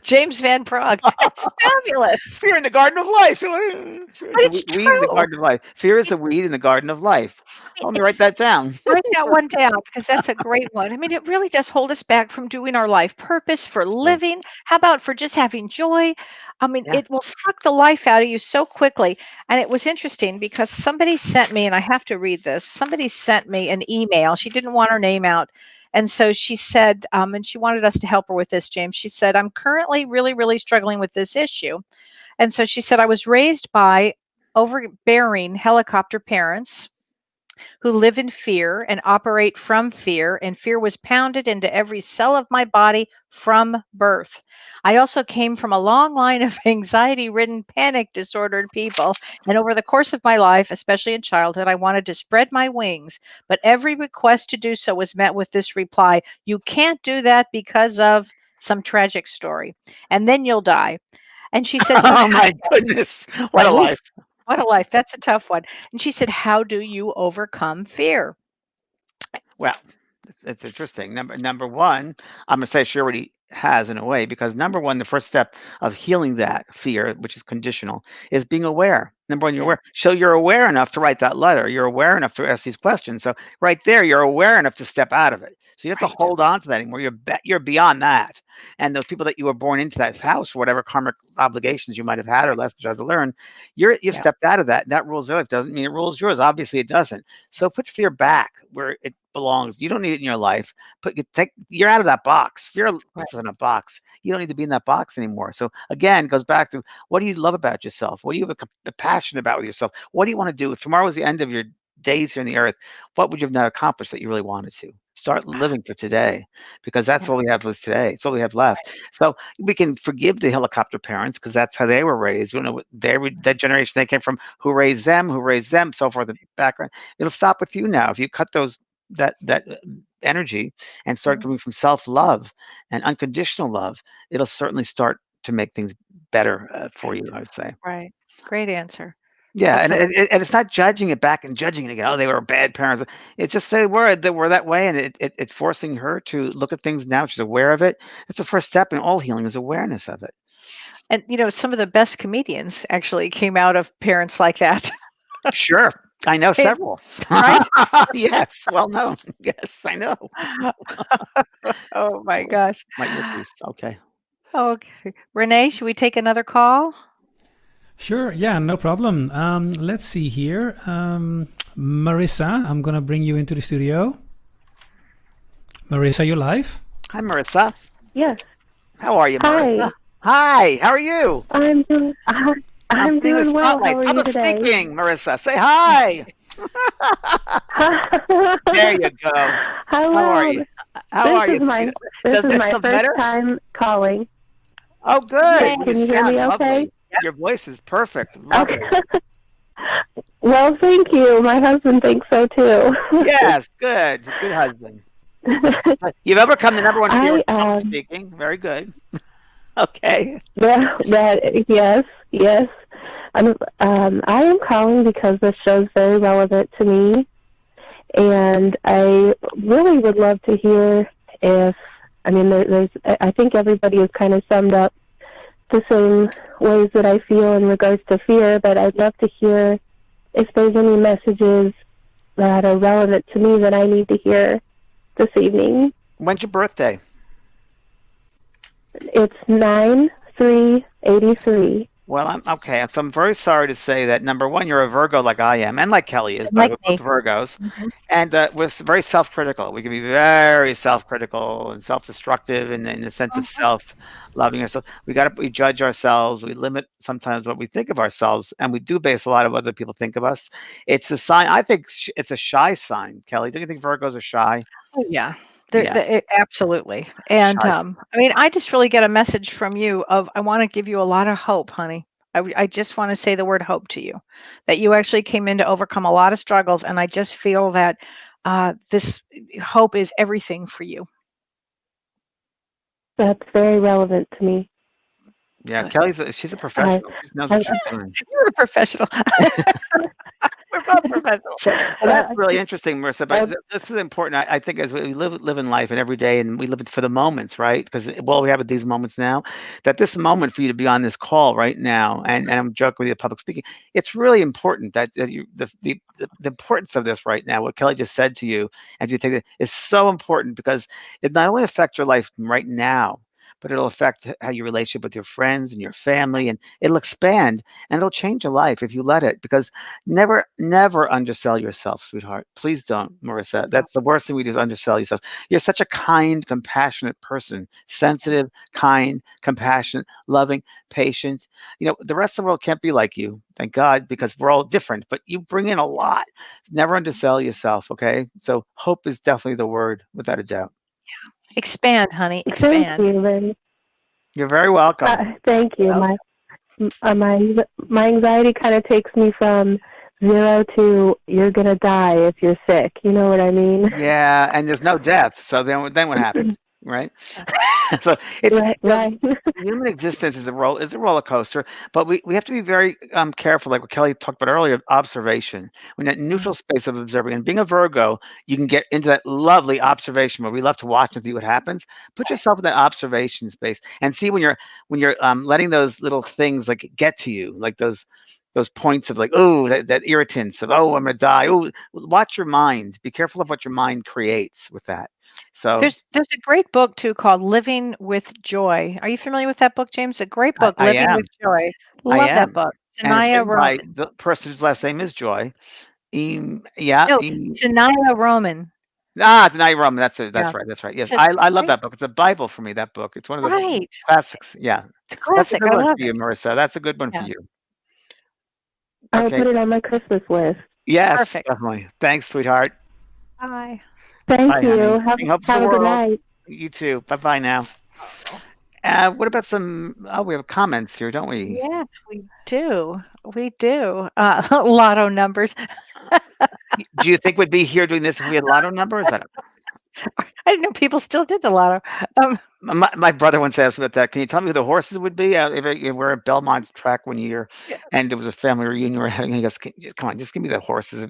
James Van Praagh. That's fabulous. Fear in the garden of life. But It's a it's weed in the true. garden of life. Fear is It, the weed in the garden of life. Let me write it's that down. write that one down because that's a great one. I mean, it really does hold us back from doing our life purpose for Yeah. living. How about for just having joy? I mean, Yeah. it will suck the life out of you so quickly. And it was interesting because somebody sent me, and I have to read this. Somebody sent me an email. She didn't want her name out. And so she said, and she wanted us to help her with this, James. She said, I'm currently really, really struggling with this issue. And so she said, I was raised by overbearing helicopter parents who live in fear and operate from fear, and fear was pounded into every cell of my body from birth. I also came from a long line of anxiety ridden, panic disordered people. And over the course of my life, especially in childhood, I wanted to spread my wings. But every request to do so was met with this reply: you can't do that because of some tragic story, and then you'll die. And she said, so Oh my goodness. What a how, life. what a life. That's a tough one. And she said, how do you overcome fear? Well, it's interesting. Number one, I'm gonna say she already has in a way, because number one, the first step of healing that fear, which is conditional, is being aware. Number one, you're Yeah, aware. So you're aware enough to write that letter. You're aware enough to ask these questions. So right there, you're aware enough to step out of it. So you have to right. hold on to that anymore. You're beyond that. And those people that you were born into that house, for whatever karmic obligations you might have had or lessons you had to learn, you've Yeah, stepped out of that. And that rules their life. Doesn't mean it rules yours. Obviously, it doesn't. So put fear back where it belongs. You don't need it in your life. You're out of that box. Fear right. puts us in a box. You don't need to be in that box anymore. So again, it goes back to, what do you love about yourself? What do you have a passion about with yourself? What do you want to do? If tomorrow was the end of your days here on the earth, what would you have not accomplished that you really wanted to? Start living for today, because that's Yeah, all we have is today. It's all we have left. So we can forgive the helicopter parents because that's how they were raised. We don't know what that generation they came from, who raised them, so forth, the background. It'll stop with you now. If you cut that energy and start mhm, coming from self-love and unconditional love, it'll certainly start to make things better for you, I would say. right. Great answer. Yeah, and Absolutely. it's not judging it back and judging it again. Oh, they were bad parents. It's just they were that way, and it's forcing her to look at things now. She's aware of it. It's the first step in all healing, is awareness of it. And some of the best comedians actually came out of parents like that. Sure. I know Hey, several. right? Yes, well known. Yes, I know. Oh my gosh. My earpiece. Okay. Okay. Renee, should we take another call? Sure, yeah, no problem. Let's see here. Marissa, I'm gonna bring you into the studio. Marissa, you live? Hi, Marissa. Yes. How are you, Marissa? Hi. How are you? I'm doing. I'm being the doing well. spotlight. How are you Public today? speaking, Marissa. Say hi. There you go. How are you? How are you? This Does is this my feel first better? time calling. Oh, good. Yay. Can you hear me sound okay? lovely. Your voice is perfect. Lovely. Okay. Well, thank you. My husband thinks so too. Yes, good. Good husband. You've overcome the number one fear of public speaking. Very good. Okay. Yes. I am calling because this show's very relevant to me, and I really would love to hear if, I think everybody has kind of summed up the same ways that I feel in regards to fear, but I'd love to hear if there's any messages that are relevant to me that I need to hear this evening. When's your birthday? It's 9/3/83. Well, so I'm very sorry to say that, number one, you're a Virgo like I am, and like Kelly is, but Like we're me. both Virgos. And we're very self-critical. We can be very self-critical and self-destructive in the sense of self-loving ourselves. We judge ourselves. We limit sometimes what we think of ourselves, and we do base a lot of what other people think of us. It's a sign. I think it's a shy sign, Kelly. Don't you think Virgos are shy? Oh, yeah. Yeah. Absolutely. And Shy. I just really get a message from you of I want to give you a lot of hope, honey. I just want to say the word hope to you, that you actually came in to overcome a lot of struggles, and I just feel that this hope is everything for you. That's very relevant to me. Yeah, Good. she's a professional. She knows what she's doing. You're a professional. We're both professionals. So that's really interesting, Marissa. But this is important. I think as we live in life and every day, and we live it for the moments, right? Because we have these moments now. That this moment for you to be on this call right now, and I'm joking with you, public speaking. It's really important that the importance of this right now. What Kelly just said to you, and you think that is so important because it not only affects your life right now, but it'll affect how your relationship with your friends and your family, and it'll expand and it'll change your life if you let it. Because never undersell yourself, sweetheart. Please don't, Marissa. That's the worst thing we do is undersell yourself. You're such a kind, compassionate person, sensitive, kind, compassionate, loving, patient. The rest of the world can't be like you, thank God, because we're all different, but you bring in a lot. Never undersell yourself, okay? So hope is definitely the word, without a doubt. Expand, honey. Thank Expand. you, Lynn. You're very welcome. Thank you. My anxiety kind of takes me from 0 to you're gonna die if you're sick. You know what I mean? Yeah, and there's no death. So then what happens, right? So it's right. Human existence is a roller coaster, but we have to be very careful, like what Kelly talked about earlier, observation. When that neutral space of observing, and being a Virgo, you can get into that lovely observation where we love to watch and see what happens. Put yourself in that observation space and see when you're letting those little things like get to you, like those points of like, oh, that irritants of, oh, I'm gonna die. Oh, watch your mind. Be careful of what your mind creates with that. So There's a great book too called Living with Joy. Are you familiar with that book, James? A great book, I Living am. with Joy. I Love that am. book. And it's Sanaya written by Roman. the person whose last name is Joy. No, Sanaya Roman. Denai Roman. That's Yeah. right. That's right. Yes, It's a I love great that book. It's a Bible for me. That book. It's one of the Right. classics. Yeah, It's a that's a classic. good I one love for you, it. Marissa. That's a good one for Yeah. you. I'll Okay. put it on my Christmas list. Yes, Perfect. definitely. Thanks, sweetheart. Bye. Thank Bye, you. honey. Have a good night. You too. Bye now. What about some? Oh, we have comments here, don't we? Yes, we do. We do. Lotto numbers. Do you think we'd be here doing this if we had lotto numbers? I didn't know people still did the lotto. My brother once asked me about that. Can you tell me who the horses would be? We're at Belmont's track one year, and it was a family reunion we're having. He goes, "Come on, just give me the horses."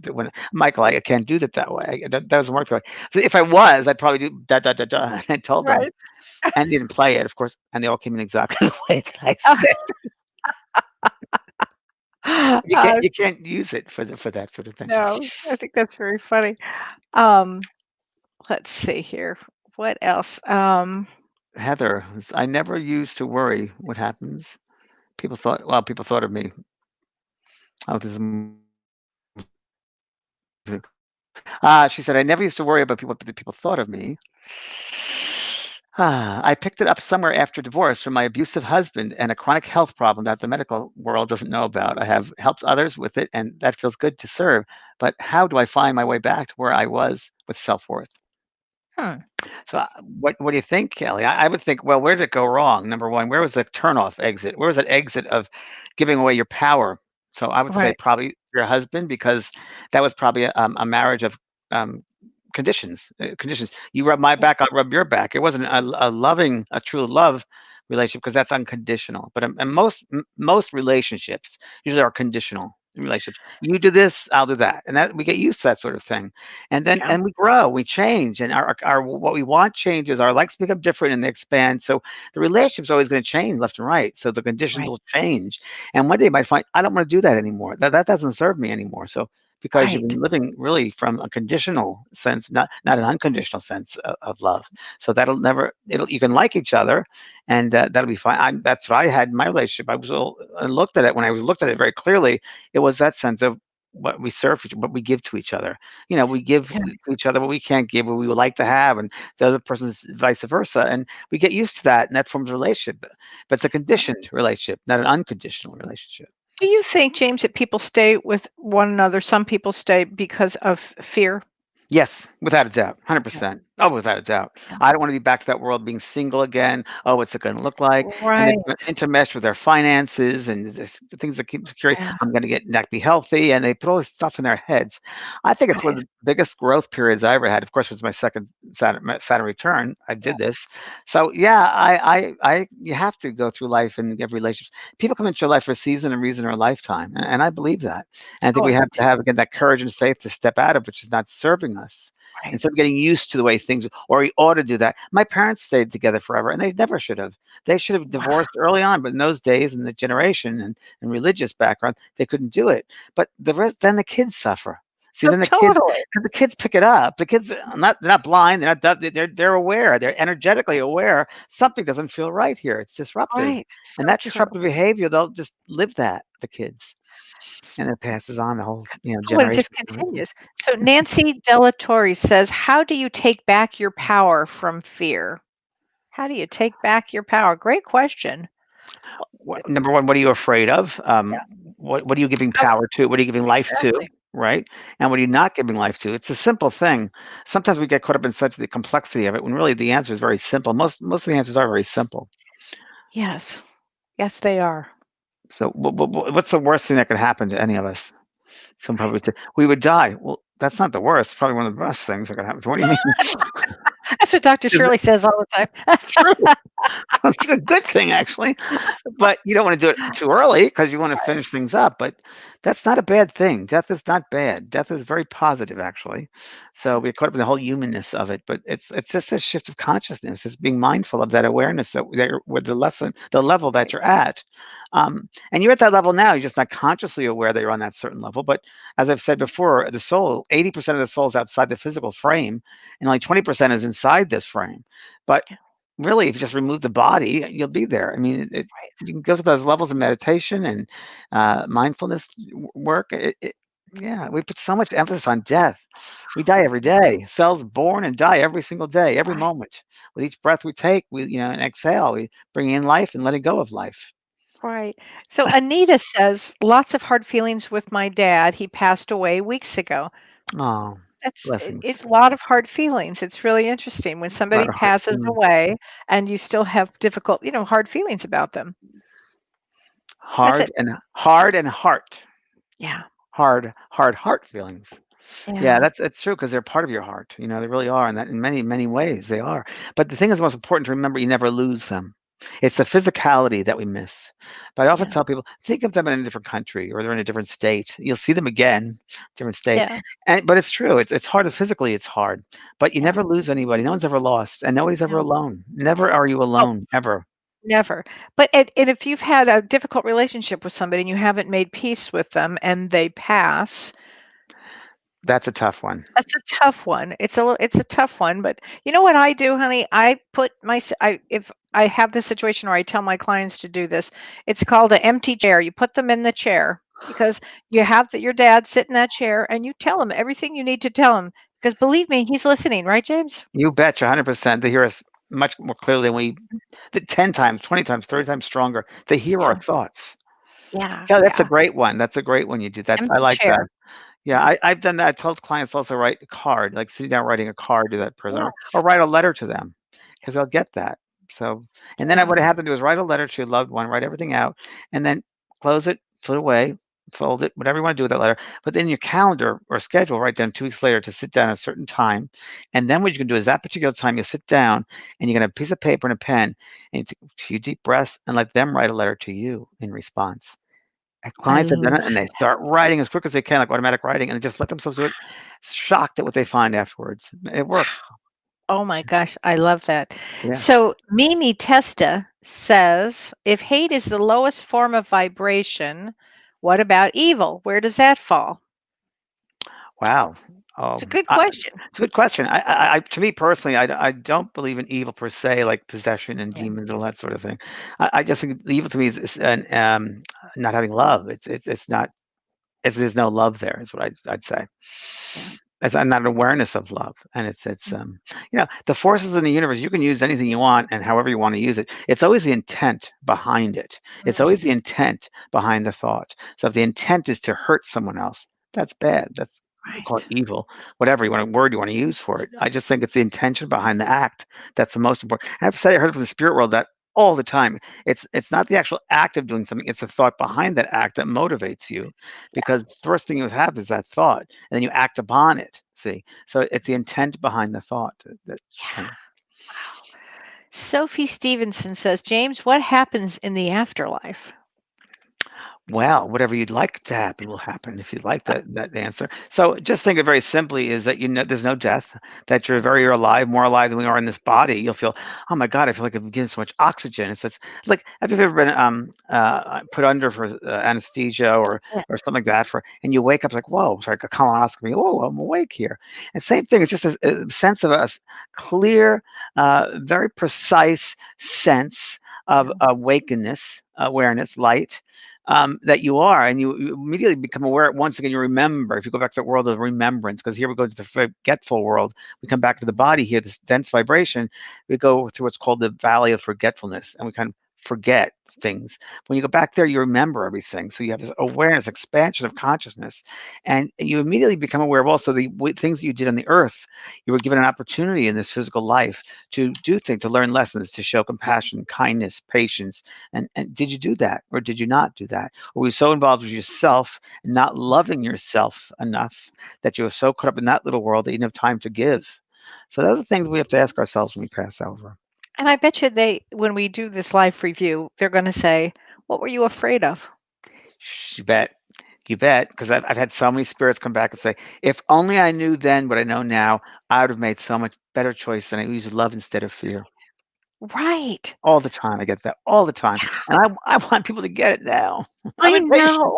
Michael, I can't do that way. That doesn't work that way. So if I was, I'd probably do da da da da. And I told them. Right. and didn't play it, of course, and they all came in exactly the way that I Uh, said. You can't uh, you can't use it for that sort of thing. no, I think that's very funny. Um, let's see here. What else? Heather, I never used to worry what happens. People thought of me. Oh, this is she said, I never used to worry about what the people thought of me. I picked it up somewhere after divorce from my abusive husband and a chronic health problem that the medical world doesn't know about. I have helped others with it, and that feels good to serve. But how do I find my way back to where I was with self worth? Hmm, So, what do you think, Kelly? I would think, well, where did it go wrong? Number one, where was the turnoff exit? Where was that exit of giving away your power? So, I would say right, probably your husband, because that was probably a marriage of um, conditions. Conditions. You rub my back, I rub your back. It wasn't a loving, a true love relationship, because that's unconditional. But and most relationships usually are conditional relationships. You do this, I'll do that, and that we get used to that sort of thing. And then yeah, we grow, we change, and our what we want changes. Our likes become different and they expand. So the relationship's always going to change left and right. So the conditions right, will change. And one day you might find, I don't want to do that anymore. That doesn't serve me anymore. So because you've right, been living really from a conditional sense, not an unconditional sense of love. So that'll never. It'll You can like each other, and that'll be fine. That's what I had in my relationship. I looked at it when I was looked at it very clearly. It was that sense of what we serve, what we give to each other. We give yeah, to each other what we can't give, what we would like to have, and the other person's vice versa. And we get used to that, and that forms a relationship. But it's a right. conditioned relationship, not an unconditional relationship. Do you think, James, that people stay with one another? Some people stay because of fear. Yes, without a doubt, Yeah, 100%. Oh, without a doubt. yeah. I don't want to be back to that world being single again. Oh, what's it going to look like? And then Right. intermesh with their finances and the things that keep security. Yeah, I'm going to get not be healthy, and they put all this stuff in their heads. I think it's one right. of the biggest growth periods I ever had. Of course, it was my second Saturn return. I Yeah, did this, so yeah, you have to go through life and get relationships. People come into your life for a season, a reason, or a lifetime, and I believe that. And I think oh, I we do have to too. have again that courage and faith to step out of which is not serving us, Right. instead of getting used to the way things, or we ought to do that. My parents stayed together forever, and they never should have. They should have Wow. divorced early on, but in those days, and the generation and religious background, they couldn't do it. But then the kids suffer. See, Oh, then totally. the kids pick it up. The kids are not they're not blind. They're not they're aware. They're energetically aware. Something doesn't feel right here. It's disruptive, Right. So and that true. disruptive behavior, they'll just live that, the kids, and it passes on the whole Oh, it just generation. continues. So Nancy Delatorre says, "How do you take back your power from fear? How do you take back your power?" Great question. Number one, what are you afraid of? Yeah. What are you giving Oh, power to? What are you giving life to? exactly. Right? And what are you not giving life to? It's a simple thing. Sometimes we get caught up in such the complexity of it when really the answer is very simple. Most of the answers are very simple. Yes. Yes, they are. So what's the worst thing that could happen to any of us? Some probably say we would die. Well, that's not the worst. It's probably one of the best things that could happen. What do you mean? That's what Dr. Is Shirley says all the time. it true? It's a good thing, actually. But you don't want to do it too early because you want to finish things up. But that's not a bad thing. Death is not bad. Death is very positive, actually. So we caught up in the whole humanness of it. But it's just a shift of consciousness. It's being mindful of that awareness with the level that you're at. And you're at that level now. You're just not consciously aware that you're on that certain level. But as I've said before, the soul, 80% of the soul is outside the physical frame, and only 20% is inside this frame. But really, if you just remove the body, you'll be there. I mean, you can go to those levels of meditation and mindfulness work. Yeah, we put so much emphasis on death. We die every day. Cells born and die every single day, every Right. moment. With each breath we take, we and exhale, we bring in life and letting go of life. Right. So Anita says, lots of hard feelings with my dad. He passed away weeks ago. Oh, That's blessings. a lot of hard feelings. It's really interesting when A lot somebody of heart. passes away and you still have difficult, hard feelings about them. That's it. Hard and heart. Yeah. Hard heart feelings. Yeah, Yeah. it's true because they're part of your heart. They really are, and that in many, many ways they are. But the thing is most important to remember, you never lose them. It's the physicality that we miss. But I often Yeah. tell people, think of them in a different country or they're in a different state. You'll see them again, different state. Yeah. But it's true. It's hard. Physically, it's hard. But you Yeah. never lose anybody. No one's ever lost, and nobody's ever No. alone. Never are you Oh, alone, ever. never. But and if you've had a difficult relationship with somebody and you haven't made peace with them and they pass, That's a tough one. that's a tough one. It's a tough one, but you know what I do, honey? I put if I have this situation where I tell my clients to do this, it's called an empty chair. You put them in the chair because you have your dad sit in that chair and you tell him everything you need to tell him because believe me, he's listening, right, James? You betcha, 100%. They hear us much more clearly than the 10 times, 20 times, 30 times stronger. They hear our Yeah. thoughts. Yeah. Yeah, that's a Yeah. great one. That's a great one you do. That I Empty like that. chair. Yeah, I've done that. I told clients also write a card, like sitting down writing a card to that person, or Yes. write a letter to them, because they'll get that. So, and then Yeah. what I have to do is write a letter to your loved one, write everything out, and then close it, put it away, fold it, whatever you want to do with that letter. But then your calendar or schedule, write down 2 weeks later to sit down at a certain time. And then what you can do is that particular time you sit down and you're gonna have a piece of paper and a pen, and you take a few deep breaths and let them write a letter to you in response. And I clients have done love it, and they start writing as quick as they can, like automatic writing, and they just let themselves do it, shocked at what they find afterwards. It works. Oh my gosh, I love that. Yeah. So Mimi Testa says, if hate is the lowest form of vibration, what about evil? Where does that fall? Wow. It's a good It's question. a good question. To me personally, I don't believe in evil per se, like possession and Yeah. demons and all that sort of thing. I just think the evil to me is not having love. It's not. There's no love there, is what I'd say. Yeah. It's not an awareness of love, and the forces in the universe. You can use anything you want and however you want to use it. It's always the intent behind it. It's Mm, always the intent behind the thought. So if the intent is to hurt someone else, that's bad. That's we call it right. evil. Whatever word you want to use for it. I just think it's the intention behind the act that's the most important. I have to say, I heard from the spirit world that all the time. It's not the actual act of doing something. It's the thought behind that act that motivates you, because the first thing you have is that thought, and then you act upon it. See, so it's the intent behind the thought that Yeah. kind of. Wow. Sophie Stevenson says, James, what happens in the afterlife? Well, whatever you'd like to happen will happen if you'd like that answer. So just think of very simply is that there's no death, that you're very alive, more alive than we are in this body. You'll feel, oh my God, I feel like I'm getting so much oxygen. It's like, have you ever been put under for anesthesia Yeah. or something like that and you wake up like, whoa, it's like a colonoscopy. Whoa, I'm awake here. And same thing. It's just a sense of a clear, very precise sense of awakeness, awareness, light, that you are, and you immediately become aware. Once again, you remember. If you go back to the world of remembrance, because here we go to the forgetful world, we come back to the body here, this dense vibration. We go through what's called the valley of forgetfulness, and we kind of forget things. When you go back there, you remember everything. So you have this awareness, expansion of consciousness, and you immediately become aware of also the things that you did on the earth. You were given an opportunity in this physical life to do things, to learn lessons, to show compassion, kindness, patience. And did you do that, or did you not do that? Or were you so involved with yourself and not loving yourself enough that you were so caught up in that little world that you didn't have time to give? So those are things we have to ask ourselves when we pass over. And I bet you when we do this life review, they're going to say, what were you afraid of? You bet. You bet. Because I've had so many spirits come back and say, if only I knew then what I know now, I would have made so much better choice than I used love instead of fear. Right. All the time. I get that all the time. And I want people to get it now. I'm I impatient. know.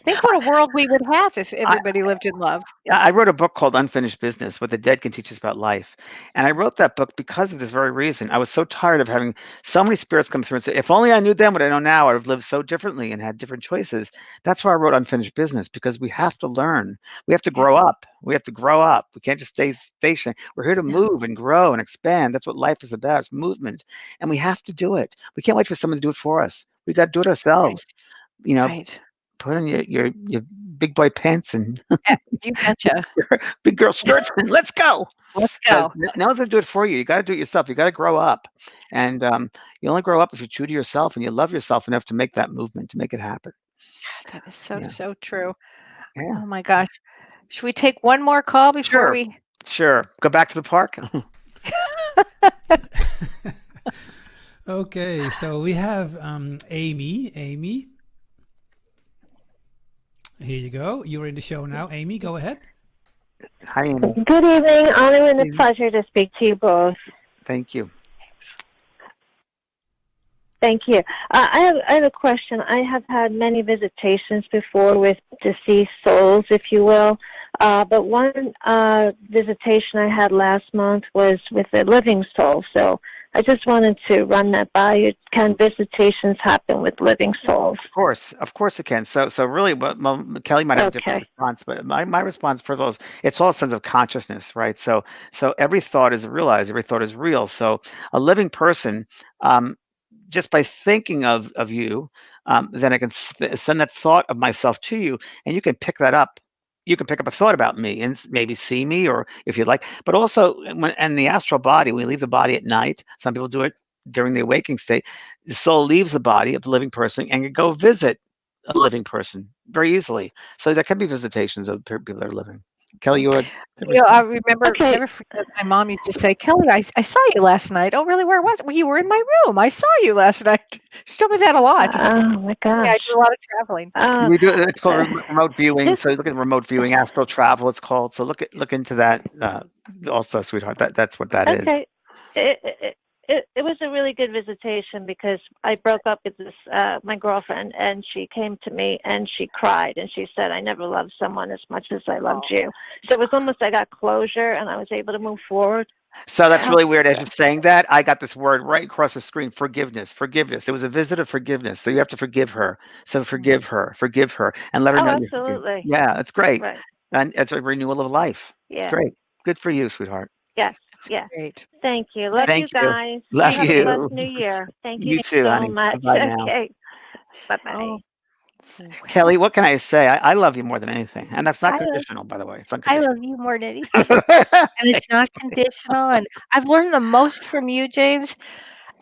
Think what a world we would have if everybody lived in love. Yeah, I wrote a book called Unfinished Business, What the Dead Can Teach Us About Life. And I wrote that book because of this very reason. I was so tired of having so many spirits come through and say, if only I knew then what I know now, I'd have lived so differently and had different choices. That's why I wrote Unfinished Business, because we have to learn. We have to Yeah. grow up. We have to grow up. We can't just stay stationary. We're here to Yeah. move and grow and expand. That's what life is about. It's movement. And we have to do it. We can't wait for someone to do it for us. We got to do it Right. ourselves. You know, Right. put on your big boy pants and Yeah, you betcha. big girl skirts and let's go. Let's Because go. no one's gonna do it for you. You got to do it yourself. You got to grow up, and you only grow up if you're true to yourself and you love yourself enough to make that movement, to make it happen. That is so, Yeah, so true. yeah. Oh my gosh. Should we take one more call before Sure, we? sure. Go back to the park. Okay, so we have Amy. Amy, here you go. You're in the show now. Amy, go ahead. Hi, Amy. Good evening. Honor and a pleasure to speak to you both. Thank you. Thank you. I have a question. I have had many visitations before with deceased souls, if you will. But one visitation I had last month was with a living soul. So I just wanted to run that by you. Can visitations happen with living souls? Of course it can. So really, Kelly might have a different response, but my response for those, it's all a sense of consciousness, right? So every thought is realized, every thought is real. So a living person, just by thinking of you, then I can send that thought of myself to you, and you can pick that up. You can pick up a thought about me and maybe see me, or if you'd like. But also, when in the astral body, we leave the body at night. Some people do it during the waking state. The soul leaves the body of the living person and can go visit a living person very easily. So there can be visitations of people that are living. Kelly, you would. I remember, never forget, my mom used to say, Kelly, I saw you last night. Oh, really? Where was it? Well, you were in my room. I saw you last night. She told me that a lot. Oh, my gosh. Yeah, I do a lot of traveling. We do. It's called remote viewing. So look at remote viewing, astral travel. It's called. So look into that. Also, sweetheart. That's what that is. Okay. It was a really good visitation because I broke up with this my girlfriend, and she came to me and she cried and she said, I never loved someone as much as I loved you. So it was almost I got closure and I was able to move forward. So that's really weird. As you're saying that, I got this word right across the screen: forgiveness. Forgiveness. It was a visit of forgiveness. So you have to forgive her. So forgive her, and let her know. Absolutely. Yeah, it's great. Right. And it's a renewal of life. Yeah. It's great. Good for you, sweetheart. Yes. That's yeah. great. Thank you. Love Thank you you. guys. Love Have you. a blessed New Year. Thank you, You too, so honey. much. Bye now. Okay. Bye-bye. Oh. Kelly, what can I say? I love you more than anything. And that's not conditional, by the way. It's I unconditional. love you more than anything. And it's not conditional. And I've learned the most from you, James.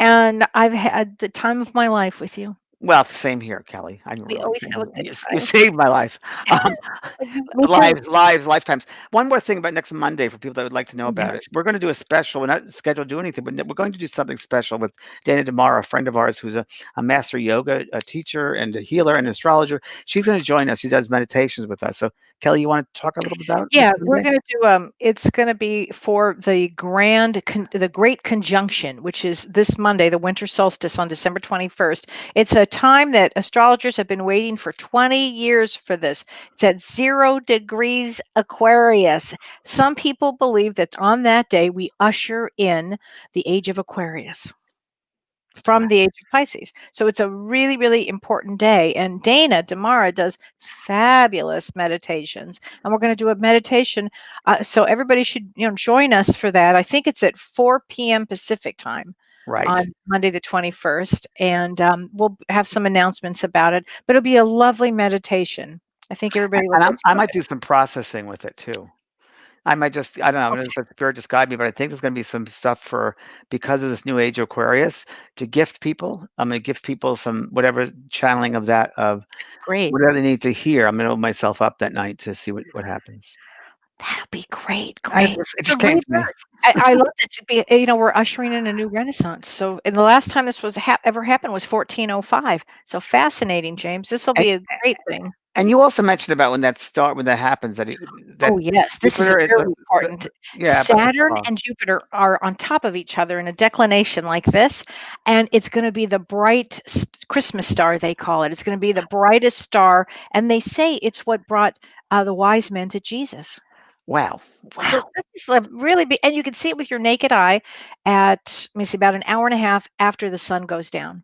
And I've had the time of my life with you. Well, same here, Kelly. We always have a good You time. saved my life. Me too. Lifetimes. One more thing about next Monday for people that would like to know about it. We're going to do a special. We're not scheduled to do anything, but we're going to do something special with Dana DeMara, a friend of ours who's a master yoga teacher and a healer and astrologer. She's going to join us. She does meditations with us. So, Kelly, you want to talk a little bit about it? Yeah, we're going to do, it's going to be for the the Great Conjunction, which is this Monday, the winter solstice on December 21st. It's a time that astrologers have been waiting for 20 years for this. It's at 0 degrees Aquarius. Some people believe that on that day, we usher in the age of Aquarius from the age of Pisces. So it's a really, really important day. And Dana DeMara does fabulous meditations. And we're going to do a meditation. So everybody should join us for that. I think it's at 4 p.m. Pacific time. Right. On Monday the 21st. And we'll have some announcements about it. But it'll be a lovely meditation. I think everybody will. I might do some processing with it too. I might just, I don't know, I'm going to let the spirit just guide me, but I think there's going to be some stuff because of this new age Aquarius, to gift people. I'm going to gift people some, whatever channeling of that, of great, whatever they need to hear. I'm going to open myself up that night to see what happens. That'll be great. It just came to me. I love this. We're ushering in a new renaissance. So, and the last time this was ever happened was 1405. So fascinating, James. This will be a great thing. And you also mentioned about when that happens. Oh yes, this is very important. Saturn and Jupiter are on top of each other in a declination like this, and it's going to be the bright Christmas star, they call it. It's going to be the brightest star, and they say it's what brought the wise men to Jesus. Wow. So this is really big, and you can see it with your naked eye at, let me see, about an hour and a half after the sun goes down.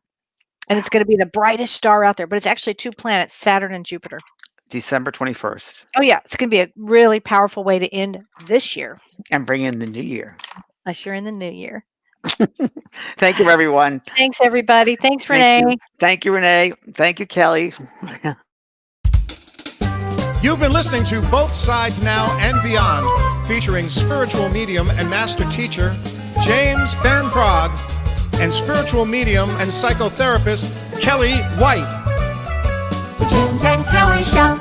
And it's going to be the brightest star out there, but it's actually 2 planets, Saturn and Jupiter. December 21st. Oh, yeah. It's going to be a really powerful way to end this year. And bring in the new year. Usher in the new year. Thank you, everyone. Thanks, everybody. Thanks, Renee. Thank you, Renee. Thank you, Kelly. You've been listening to Both Sides Now and Beyond, featuring spiritual medium and master teacher James Van Praagh and spiritual medium and psychotherapist Kellee White. The James and Kellee Show.